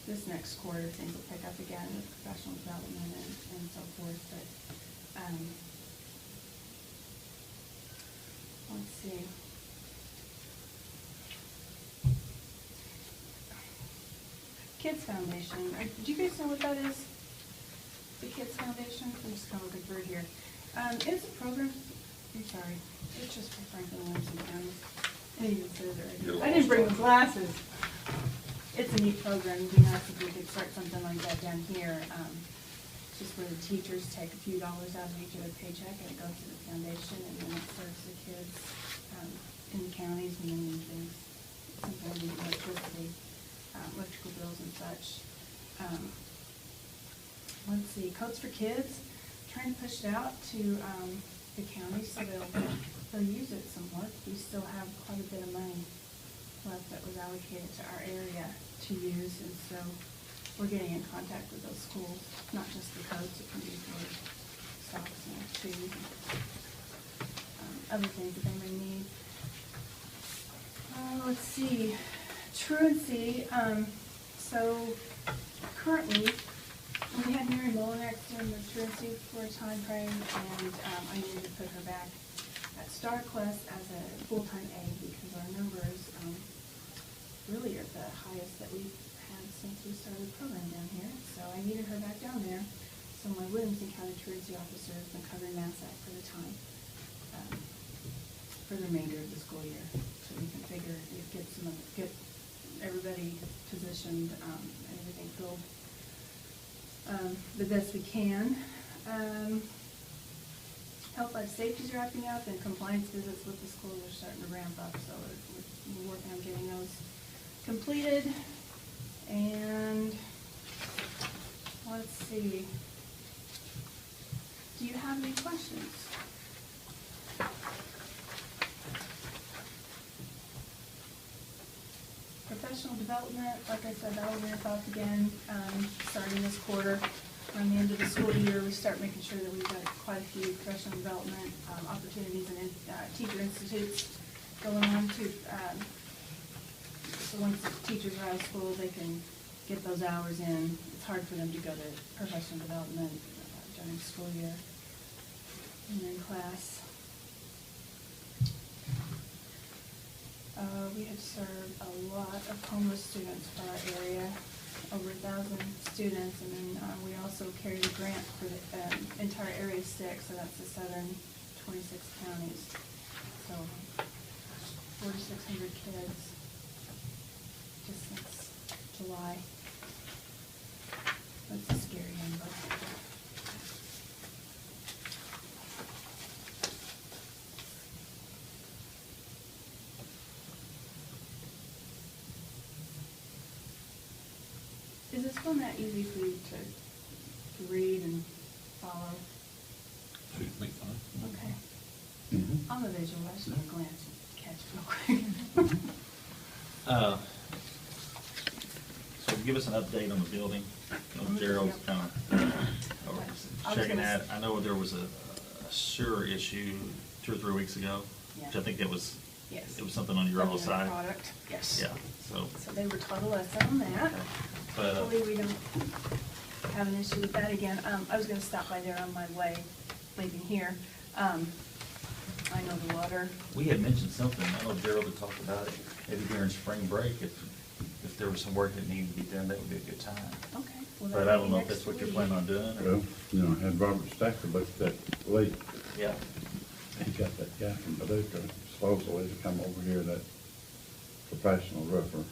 Speaker 7: this next quarter, things will pick up again with professional development and so forth. But let's see. Kids Foundation. Do you guys know what that is? The Kids Foundation? I'm just kind of looking through here. It's a program. I'm sorry. It's just for Franklin Williamson County. I didn't even say that right here. I didn't bring the glasses. It's a neat program. It'd be nice if we could start something like that down here. Just where the teachers take a few dollars out of each of their paycheck and it goes to the foundation, and then it serves the kids in the counties and then things, something like electricity, electrical bills and such. Let's see, Coats for Kids, trying to push it out to the counties so they'll use it some more. We still have quite a bit of money left that was allocated to our area to use, and so we're getting in contact with those schools, not just the coats, it can be for socks and shoes and other things that they may need. Let's see, truancy, so currently, we had Mary Molinex doing the truancy for a time frame, and I needed to put her back at StarQuest as a full-time aide because our numbers really are the highest that we've had since we started the program down here. So I needed her back down there. So my Williamson County Truancy Officer has been covering MASSAC for the time, for the remainder of the school year. So we can figure, get everybody positioned and everything filled the best we can. Health, life, safety is wrapping up, and compliance visits with the schools are starting to ramp up, so we're working on getting those completed. And let's see. Do you have any questions? professional development, like I said, that'll ramp up again, starting this quarter. Around the end of the school year, we start making sure that we've got quite a few professional development opportunities and teacher institutes going on to, so once the teachers are out of school, they can get those hours in. It's hard for them to go to professional development during the school year. And then class. We have served a lot of homeless students for our area, over 1,000 students, and then we also carried a grant for the entire Area 6, so that's the southern 26 counties. So 4,600 kids just since July. That's a scary number. Is this one that easy for you to read and follow?
Speaker 3: Suits me fine.
Speaker 7: Okay.
Speaker 2: Mhm.
Speaker 7: I'm a visual, I just need to glance and catch it real quick.
Speaker 1: So give us an update on the building. Gerald's kind of checking that. I know there was a sewer issue 2 or 3 weeks ago, which I think that was,
Speaker 7: Yes.
Speaker 1: it was something on your all's side.
Speaker 7: Product, yes.
Speaker 1: Yeah, so,
Speaker 7: So they were taught a lesson on that.
Speaker 1: but,
Speaker 7: Hopefully we don't have an issue with that again. I was gonna stop by there on my way leaving here. I know the water,
Speaker 1: we had mentioned something, I know Gerald had talked about it, maybe during spring break, if there was some work that needed to be done, that would be a good time.
Speaker 7: okay. Well,
Speaker 1: But
Speaker 7: that
Speaker 1: I
Speaker 7: may
Speaker 1: don't
Speaker 7: be
Speaker 1: know if
Speaker 7: next
Speaker 1: that's what you're
Speaker 7: week.
Speaker 1: planning on doing, or,
Speaker 2: Well, you know, I had Robert Stacker look at that leak.
Speaker 1: yeah.
Speaker 2: He got that guy from Paducah supposedly to come over here, that professional roofer.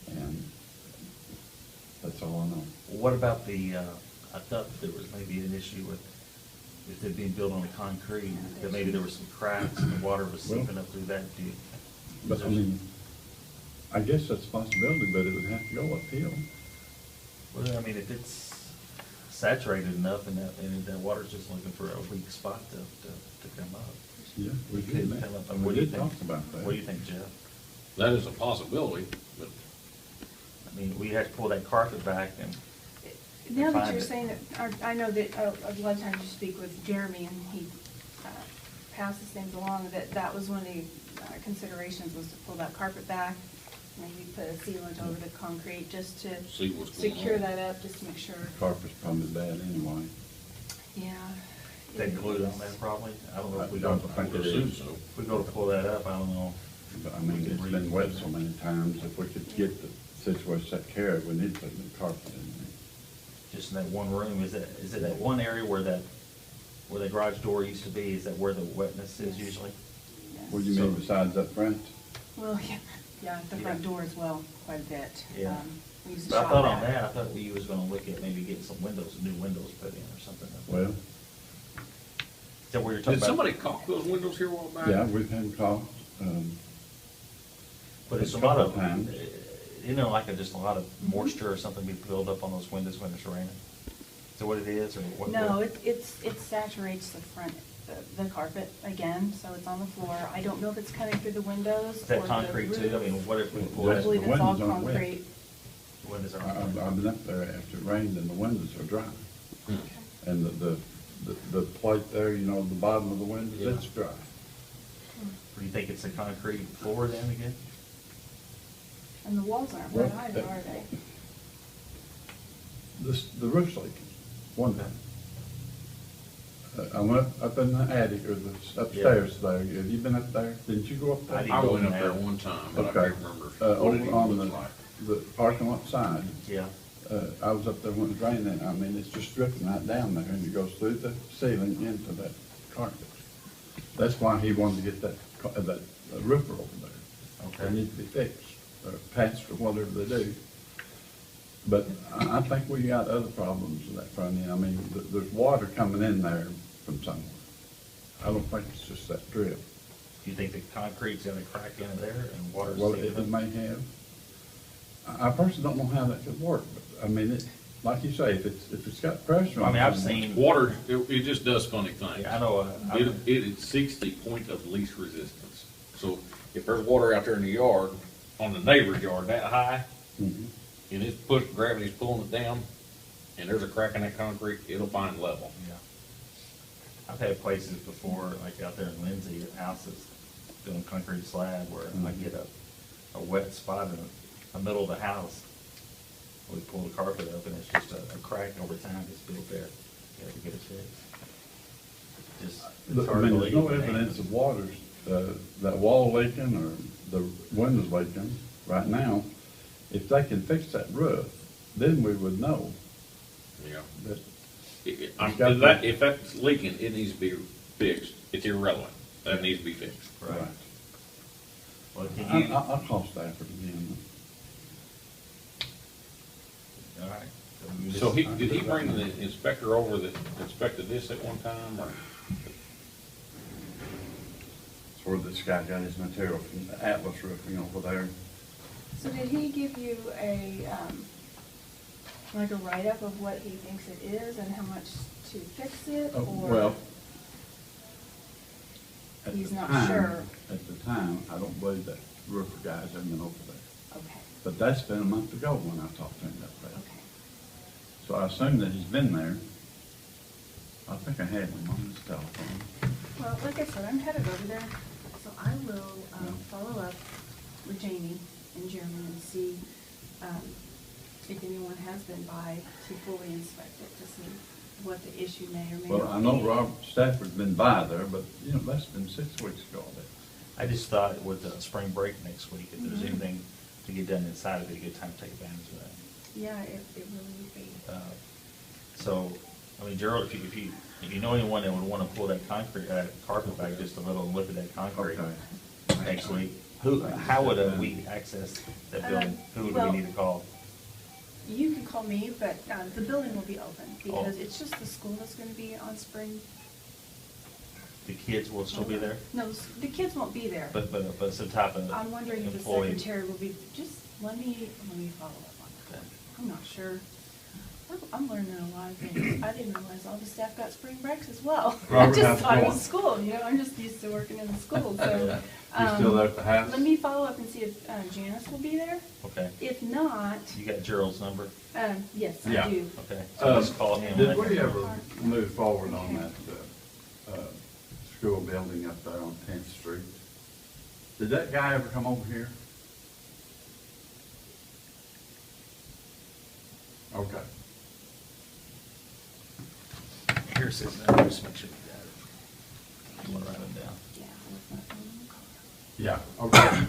Speaker 2: And that's all I know.
Speaker 1: What about the, I thought there was maybe an issue with, if they're being built on the concrete, that maybe there were some cracks and the water was seeping up through that. Do you-
Speaker 2: But I mean, I guess that's a possibility, but it would have to go uphill.
Speaker 1: Well, I mean, if it's saturated enough and that water's just looking for a weak spot to come up.
Speaker 2: Yeah, we
Speaker 1: It
Speaker 2: did
Speaker 1: could
Speaker 2: that.
Speaker 1: come up.
Speaker 2: And
Speaker 1: What
Speaker 2: we
Speaker 1: do you
Speaker 2: did
Speaker 1: think?
Speaker 2: talk about that.
Speaker 1: What do you think, Jeff?
Speaker 3: That is a possibility, but
Speaker 1: I mean, we had to pull that carpet back and.
Speaker 7: Now that
Speaker 1: find
Speaker 7: you're
Speaker 1: it.
Speaker 7: saying that, I know that a lot of times you speak with Jeremy and he passes things along, that was one of the considerations was to pull that carpet back, maybe put a sealant over the concrete just to
Speaker 3: see what's going on.
Speaker 7: secure that up, just to make sure.
Speaker 2: Carpet's probably bad anyway.
Speaker 7: Yeah.
Speaker 1: They glued on there probably. I don't know if we
Speaker 2: I
Speaker 1: go,
Speaker 2: don't
Speaker 1: if
Speaker 2: think
Speaker 3: I would
Speaker 2: it
Speaker 3: assume
Speaker 2: is.
Speaker 3: so.
Speaker 1: we go to pull that up, I don't know.
Speaker 2: But I mean, it's been wet so many times, if we could get the situation set care of, we need to put new carpet in there.
Speaker 1: Just in that one room, is it that one area where the garage door used to be, is that where the wetness is
Speaker 7: Yes.
Speaker 1: usually?
Speaker 7: Yes.
Speaker 2: What do you mean besides up front?
Speaker 7: Well, yeah, the front
Speaker 1: Yeah.
Speaker 7: door as well, quite a bit.
Speaker 1: Yeah.
Speaker 7: We used to
Speaker 1: But I
Speaker 7: shop
Speaker 1: thought on
Speaker 7: that.
Speaker 1: that, I thought we was gonna look at maybe getting some windows, new windows put in or something.
Speaker 2: Well,
Speaker 1: Is that where you're talking
Speaker 3: Did
Speaker 1: about?
Speaker 3: somebody caulk those windows here a while back?
Speaker 2: yeah, we've had calls,
Speaker 1: But it's a
Speaker 2: a
Speaker 1: lot
Speaker 2: couple
Speaker 1: of,
Speaker 2: times.
Speaker 1: you know, like just a lot of moisture or something be built up on those windows when it's raining? Is that what it is, or what?
Speaker 7: No, it saturates the front, the carpet again, so it's on the floor. I don't know if it's cutting through the windows
Speaker 1: Is that
Speaker 7: or the
Speaker 1: concrete too? I
Speaker 7: roof.
Speaker 1: mean, what if we pull
Speaker 2: Well,
Speaker 7: I
Speaker 1: that,
Speaker 7: believe
Speaker 2: the
Speaker 7: it's all
Speaker 2: windows aren't wet.
Speaker 7: concrete.
Speaker 1: the windows
Speaker 2: I've
Speaker 1: are?
Speaker 2: been up there after it rained and the windows are dry.
Speaker 3: Hmm.
Speaker 2: And the plate there, you know, the bottom of the windows,
Speaker 1: Yeah.
Speaker 2: it's dry.
Speaker 1: Do you think it's a concrete floor then again?
Speaker 7: And the walls aren't
Speaker 2: Well,
Speaker 7: wet either, are they?
Speaker 2: The roof's leaking, one time. I went up in the attic or the upstairs there. Have you been up there? Didn't you go up there?
Speaker 1: I didn't
Speaker 3: I
Speaker 1: go
Speaker 3: went
Speaker 1: in
Speaker 3: up there
Speaker 1: there.
Speaker 3: one time, but I
Speaker 2: Okay.
Speaker 3: can't remember what it
Speaker 2: Over
Speaker 3: even
Speaker 2: on
Speaker 3: looked like.
Speaker 2: the parking lot side.
Speaker 1: Yeah.
Speaker 2: I was up there when it was raining. I mean, it's just dripping right down there and it goes through the ceiling into that carpet. That's why he wanted to get that roofer over there.
Speaker 1: Okay.
Speaker 2: It needs to be fixed, or patched, or whatever they do. But I think we got other problems with that front end. I mean, there's water coming in there from somewhere. I don't think it's just that drip.
Speaker 1: Do you think the concrete's gonna crack into there and water's
Speaker 2: Well,
Speaker 1: seeping
Speaker 2: it
Speaker 1: up?
Speaker 2: may have. I personally don't know how that could work, but I mean, like you say, if it's got pressure
Speaker 1: I
Speaker 2: on it.
Speaker 1: mean, I've seen,
Speaker 3: Water, it just does funny things.
Speaker 1: yeah, I know,
Speaker 3: It seeks the point of least resistance. So if there's water out there in the yard on the neighbor's yard that high,
Speaker 2: Mhm.
Speaker 3: and it's push, gravity's pulling it down, and there's a crack in that concrete, it'll find level.
Speaker 1: Yeah. I've had places before, like out there in Lindsay, houses doing concrete slab where I get a wet spot in the middle of the house. We pull the carpet up and it's just a crack over time that's built there. You have to get it fixed. Just, it's
Speaker 2: I
Speaker 1: hard to
Speaker 2: mean, there's no
Speaker 1: believe.
Speaker 2: evidence of water, that wall leaking or the windows leaking right now. If they can fix that roof, then we would know
Speaker 3: Yeah.
Speaker 2: that.
Speaker 3: If that's leaking, it needs to be fixed. It's irrelevant. That needs to be fixed.
Speaker 1: Right. Well, can you, all
Speaker 2: I'll call Stafford again.
Speaker 1: right.
Speaker 3: So did he bring the inspector over that inspected this at one time, or?
Speaker 2: It's where this guy got his material from Atlas Roofing over there.
Speaker 7: So did he give you a, like a write-up of what he thinks it is and how much to fix it, or?
Speaker 2: Well, at
Speaker 7: He's
Speaker 2: the
Speaker 7: not
Speaker 2: time-
Speaker 7: sure.
Speaker 2: At the time, I don't believe that roofer guy's ever been over there.
Speaker 7: Okay,
Speaker 2: But that's been a month ago when I talked to him about that.
Speaker 7: okay.
Speaker 2: So I assume that he's been there. I think I had him on his telephone.
Speaker 7: Well, like I said, I'm headed over there, so I will
Speaker 2: Yeah.
Speaker 7: follow up with Jamie and Jeremy and see if anyone has been by to fully inspect it, to see what the issue may or may not be.
Speaker 2: Well, I know Rob Stafford's been by there, but, that's been 6 weeks ago.
Speaker 1: I just thought with spring break next week, if there's
Speaker 7: Mhm.
Speaker 1: anything to get done inside, it'd be a good time to take advantage of that.
Speaker 7: Yeah, it really would be.
Speaker 1: So, I mean, Gerald, if you know anyone that would want to pull that carpet back just a little and look at that concrete
Speaker 2: Okay.
Speaker 1: next week, how would we access that building? Who would
Speaker 7: well-
Speaker 1: we need to call?
Speaker 7: You can call me, but the building will be open because
Speaker 1: Oh.
Speaker 7: it's just the school that's gonna be on spring.
Speaker 1: The kids will still be there?
Speaker 7: No, the kids won't be there.
Speaker 1: But some type of
Speaker 7: I'm wondering if the
Speaker 1: employee.
Speaker 7: secretary will be, just let me follow up on that.
Speaker 1: Okay.
Speaker 7: I'm not sure. I'm learning a lot of things. I didn't realize all the staff got spring breaks as well. I
Speaker 2: Robert,
Speaker 7: just
Speaker 2: how's it
Speaker 7: thought it
Speaker 2: going?
Speaker 7: was school, I'm just used to working in the school, so.
Speaker 2: You still there at the house?
Speaker 7: Let me follow up and see if Janice will be there.
Speaker 1: Okay.
Speaker 7: If not,
Speaker 1: You got Gerald's number?
Speaker 7: yes,
Speaker 2: Yeah.
Speaker 7: I do.
Speaker 1: Okay. So just call him.
Speaker 2: Did we ever move forward on that, school building up there on 10th Street? Did that guy ever come over here? Okay.
Speaker 1: Here's his number, just make sure you got it. You want to write them down?
Speaker 7: Yeah, with my phone in the car.
Speaker 2: Yeah, okay.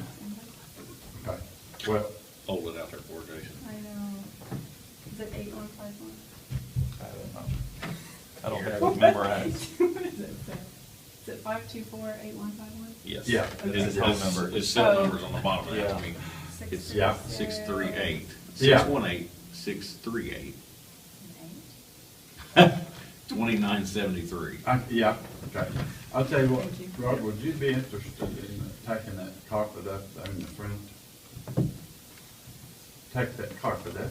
Speaker 2: Okay, well,
Speaker 3: Hold it out there for Jason.
Speaker 7: I know. Is it 8151?
Speaker 1: I don't know. I don't have it memorized.
Speaker 7: What is it? Is it 524-8151?
Speaker 3: Yes.
Speaker 2: Yeah.
Speaker 1: It's his phone number.
Speaker 3: His cell
Speaker 7: Oh.
Speaker 3: number's on the bottom of that.
Speaker 1: Yeah.
Speaker 3: I mean, it's
Speaker 2: Yeah.
Speaker 3: 638,
Speaker 2: Yeah.
Speaker 3: 618-638,
Speaker 7: Eight?
Speaker 3: 2973.
Speaker 2: yeah, okay. I'll tell you what,
Speaker 7: Thank you.
Speaker 2: Rod, would you be interested in taking that carpet up there in the front? Take that carpet up.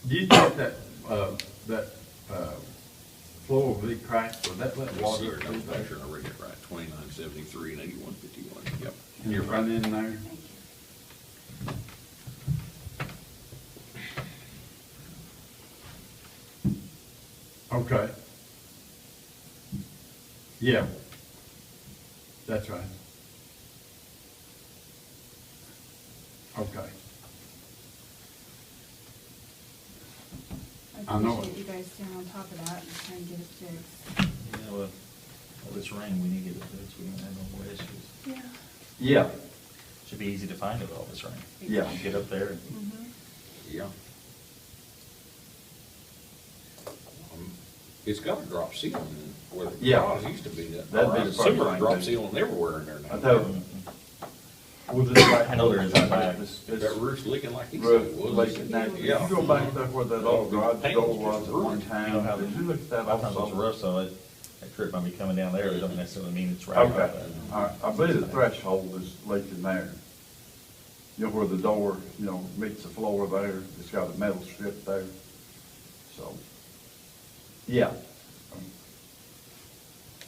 Speaker 2: Do you think that floor will be cracked, will that let
Speaker 3: Water,
Speaker 2: water
Speaker 3: no,
Speaker 2: through
Speaker 3: make
Speaker 2: there?
Speaker 3: sure I read it right, 2973 and 8151, yep.
Speaker 2: In your
Speaker 3: You're
Speaker 2: front
Speaker 3: right.
Speaker 2: end there?
Speaker 7: Thank you.
Speaker 2: Okay. Yeah. That's right. Okay. I know
Speaker 7: appreciate
Speaker 2: it.
Speaker 7: you guys staying on top of that and trying to get it fixed.
Speaker 1: Yeah, well, all this rain, we need to get it fixed, we don't have no more issues.
Speaker 7: Yeah.
Speaker 2: Yeah.
Speaker 1: Should be easy to find it all this rain.
Speaker 2: Yeah.
Speaker 1: You Get up there and
Speaker 7: Mm-hmm.
Speaker 3: Yeah. It's got a drop ceiling where the
Speaker 2: Yeah.
Speaker 3: garage used to be.
Speaker 2: That'd be the
Speaker 3: Similar
Speaker 2: first
Speaker 3: drop
Speaker 2: thing.
Speaker 3: ceiling everywhere in there
Speaker 2: I
Speaker 3: now.
Speaker 2: thought, we'll just right.
Speaker 1: I know there is a back.
Speaker 3: That roof's leaking like he said
Speaker 2: Roof
Speaker 3: it was.
Speaker 2: leaking. Now,
Speaker 3: Yeah.
Speaker 2: you go back there where that old garage
Speaker 3: Paint
Speaker 2: door
Speaker 3: was
Speaker 2: was
Speaker 3: just
Speaker 2: at one
Speaker 3: ruined.
Speaker 1: you know how
Speaker 2: time, did you look at that
Speaker 1: sometimes those
Speaker 2: also?
Speaker 1: roofs, so that creek might be coming down there, it doesn't necessarily mean it's right.
Speaker 2: Okay, all right, I believe the threshold is leaking there. You know where the door, meets the floor there, it's got a metal strip there, so, yeah.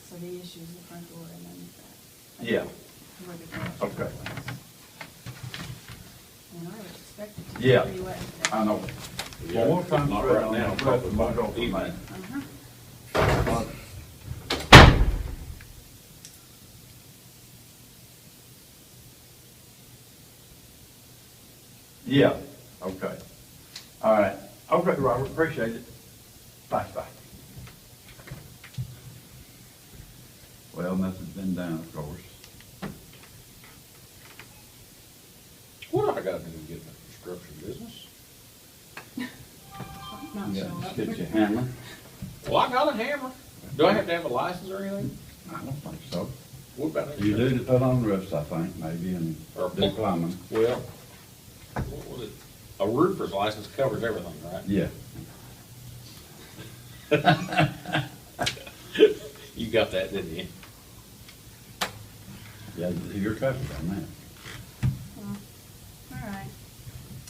Speaker 7: So the issue is the front door and then that.
Speaker 2: Yeah.
Speaker 7: Where the garage
Speaker 2: Okay.
Speaker 7: was. and I would expect it to
Speaker 2: Yeah.
Speaker 7: be pretty wet today.
Speaker 2: I know.
Speaker 3: Yeah,
Speaker 2: Well, we'll come
Speaker 3: not
Speaker 2: through
Speaker 3: right
Speaker 2: on
Speaker 3: now,
Speaker 2: that,
Speaker 3: probably
Speaker 2: we'll go
Speaker 3: by
Speaker 2: from
Speaker 3: evening.
Speaker 2: there.
Speaker 7: Uh-huh.
Speaker 2: Yeah, okay. All right. Okay, Robert, appreciate it. Bye. Well, nothing's been done, of course.
Speaker 3: What I gotta do to get in the construction business?
Speaker 7: Not
Speaker 2: You
Speaker 7: showing
Speaker 2: got
Speaker 7: up.
Speaker 2: to get your hammer.
Speaker 3: Well, I got a hammer. Do I have to have a license or anything?
Speaker 2: I don't think so.
Speaker 3: What about
Speaker 2: You
Speaker 3: insurance?
Speaker 2: do to put on roofs, I think, maybe, and
Speaker 3: Or
Speaker 2: do plumbing.
Speaker 3: Well, what was it? A roofer's license covers everything, right?
Speaker 2: Yeah.
Speaker 3: You got that, didn't you?
Speaker 2: Yeah, you're covered on that.
Speaker 7: Well, all right.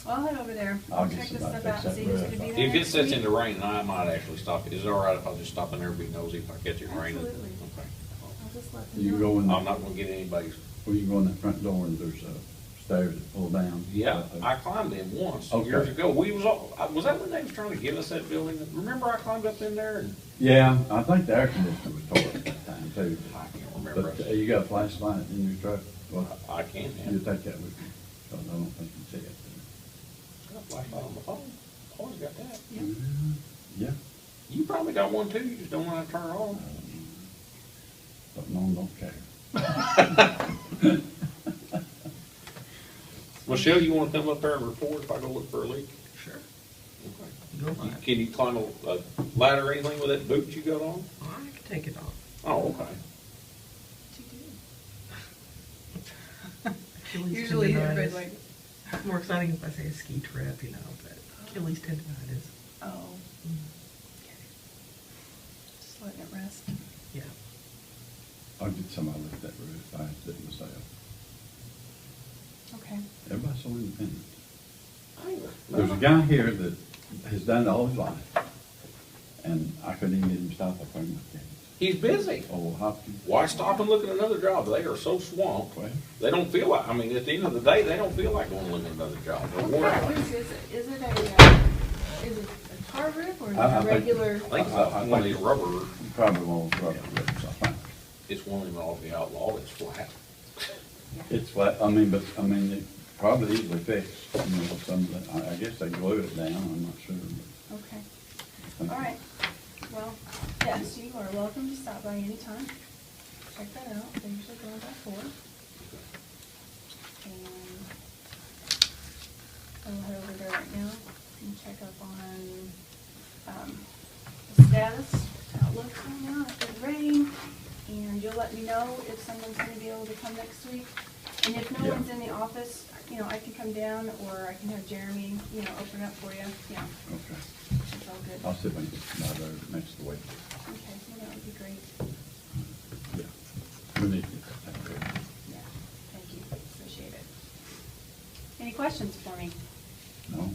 Speaker 7: Well, I'll head over there.
Speaker 2: I'll
Speaker 7: Check
Speaker 2: get
Speaker 7: this
Speaker 2: somebody
Speaker 7: stuff
Speaker 2: to
Speaker 7: out and
Speaker 2: fix
Speaker 7: see
Speaker 2: that
Speaker 7: who's gonna be
Speaker 2: roof.
Speaker 7: there
Speaker 3: If it
Speaker 7: next
Speaker 3: sets
Speaker 7: week.
Speaker 3: into rain, I might actually stop. Is it all right if I just stop in there and be nosy if I catch it raining?
Speaker 7: Absolutely.
Speaker 3: Okay.
Speaker 7: I'll just let them
Speaker 2: You
Speaker 7: know.
Speaker 2: go in,
Speaker 3: I'm not gonna get anybody's.
Speaker 2: well, you go in the front door and there's stairs that pull down.
Speaker 3: Yeah, I climbed them once,
Speaker 2: Okay.
Speaker 3: years ago. Was that when they was trying to give us that building? Remember I climbed up in there and,
Speaker 2: Yeah, I think the air conditioner was tore at that time too.
Speaker 3: I can't remember.
Speaker 2: But you got a flashlight in your truck? Well,
Speaker 3: I can
Speaker 2: you
Speaker 3: have.
Speaker 2: take that with you, because I don't think you see it.
Speaker 3: Got a flashlight on my phone. Always got that.
Speaker 2: Yeah.
Speaker 3: You probably got one too, you just don't know how to turn it on.
Speaker 2: Don't know, don't care.
Speaker 3: Michelle, you wanna come up there and report if I go look for a leak?
Speaker 9: Sure.
Speaker 3: Okay. Can you climb a ladder or anything with that boot you got on?
Speaker 9: I can take it off.
Speaker 3: Oh, okay.
Speaker 9: Achilles
Speaker 7: Usually
Speaker 9: tendonitis.
Speaker 7: everybody's like,
Speaker 9: It's more exciting if I say a ski trip, you know, but Achilles tendonitis.
Speaker 7: oh, okay. Just letting it rest.
Speaker 9: Yeah.
Speaker 2: I'll get somebody to lift that roof, I have to do it myself.
Speaker 7: Okay.
Speaker 2: Everybody's so independent.
Speaker 3: I ain't-
Speaker 2: There's a guy here that has done it all his life, and I couldn't even get him to stop up there and look at it.
Speaker 3: He's busy.
Speaker 2: Oh, Hopkins.
Speaker 3: Why stop and look at another job? They are so swamped.
Speaker 2: Well,
Speaker 3: They don't feel like, I mean, at the end of the day, they don't feel like going to look at another job. They're
Speaker 7: What
Speaker 3: worn
Speaker 7: kind of
Speaker 3: out.
Speaker 7: roof is it? Is it a tar roof or is it
Speaker 2: I
Speaker 7: a
Speaker 2: think-
Speaker 7: regular?
Speaker 3: I think it's
Speaker 2: I
Speaker 3: one of
Speaker 2: think-
Speaker 3: these rubber,
Speaker 2: probably won't rubber roofs, I think.
Speaker 3: it's one of them off the outlaw, it's flat.
Speaker 2: It's flat, it probably easily fixed, you know, some of the, I guess they glued it down, I'm not sure.
Speaker 7: Okay.
Speaker 2: but-
Speaker 7: All right. Well, yes, you are welcome to stop by anytime. Check that out. They usually go by 4. And I'll head over there right now and check up on, the status, how it looks right now, if there's rain. And you'll let me know if someone's gonna be able to come next week. And if no
Speaker 2: Yeah.
Speaker 7: one's in the office, you know, I can come down or I can have Jeremy, you know, open up for you. Yeah,
Speaker 2: Okay,
Speaker 7: it's all good.
Speaker 2: I'll see if I can get somebody there next week.
Speaker 7: Okay, well, that would be great.
Speaker 2: Yeah, we need to get that taken care of.
Speaker 7: Yeah, thank you, appreciate it. Any questions for me?
Speaker 2: No,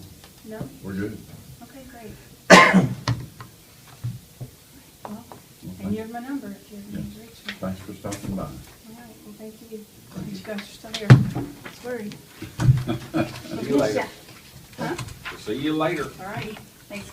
Speaker 7: No?
Speaker 2: we're good.
Speaker 7: Okay, great. Well, and
Speaker 2: thank
Speaker 7: you have my number if you
Speaker 2: Yeah.
Speaker 7: need to reach me.
Speaker 2: Thanks for stopping by.
Speaker 7: All right, well, thank you. Glad you guys are still here. I was worried.
Speaker 3: See you later.
Speaker 7: Huh?
Speaker 3: See you later.
Speaker 7: All righty, thanks, guys.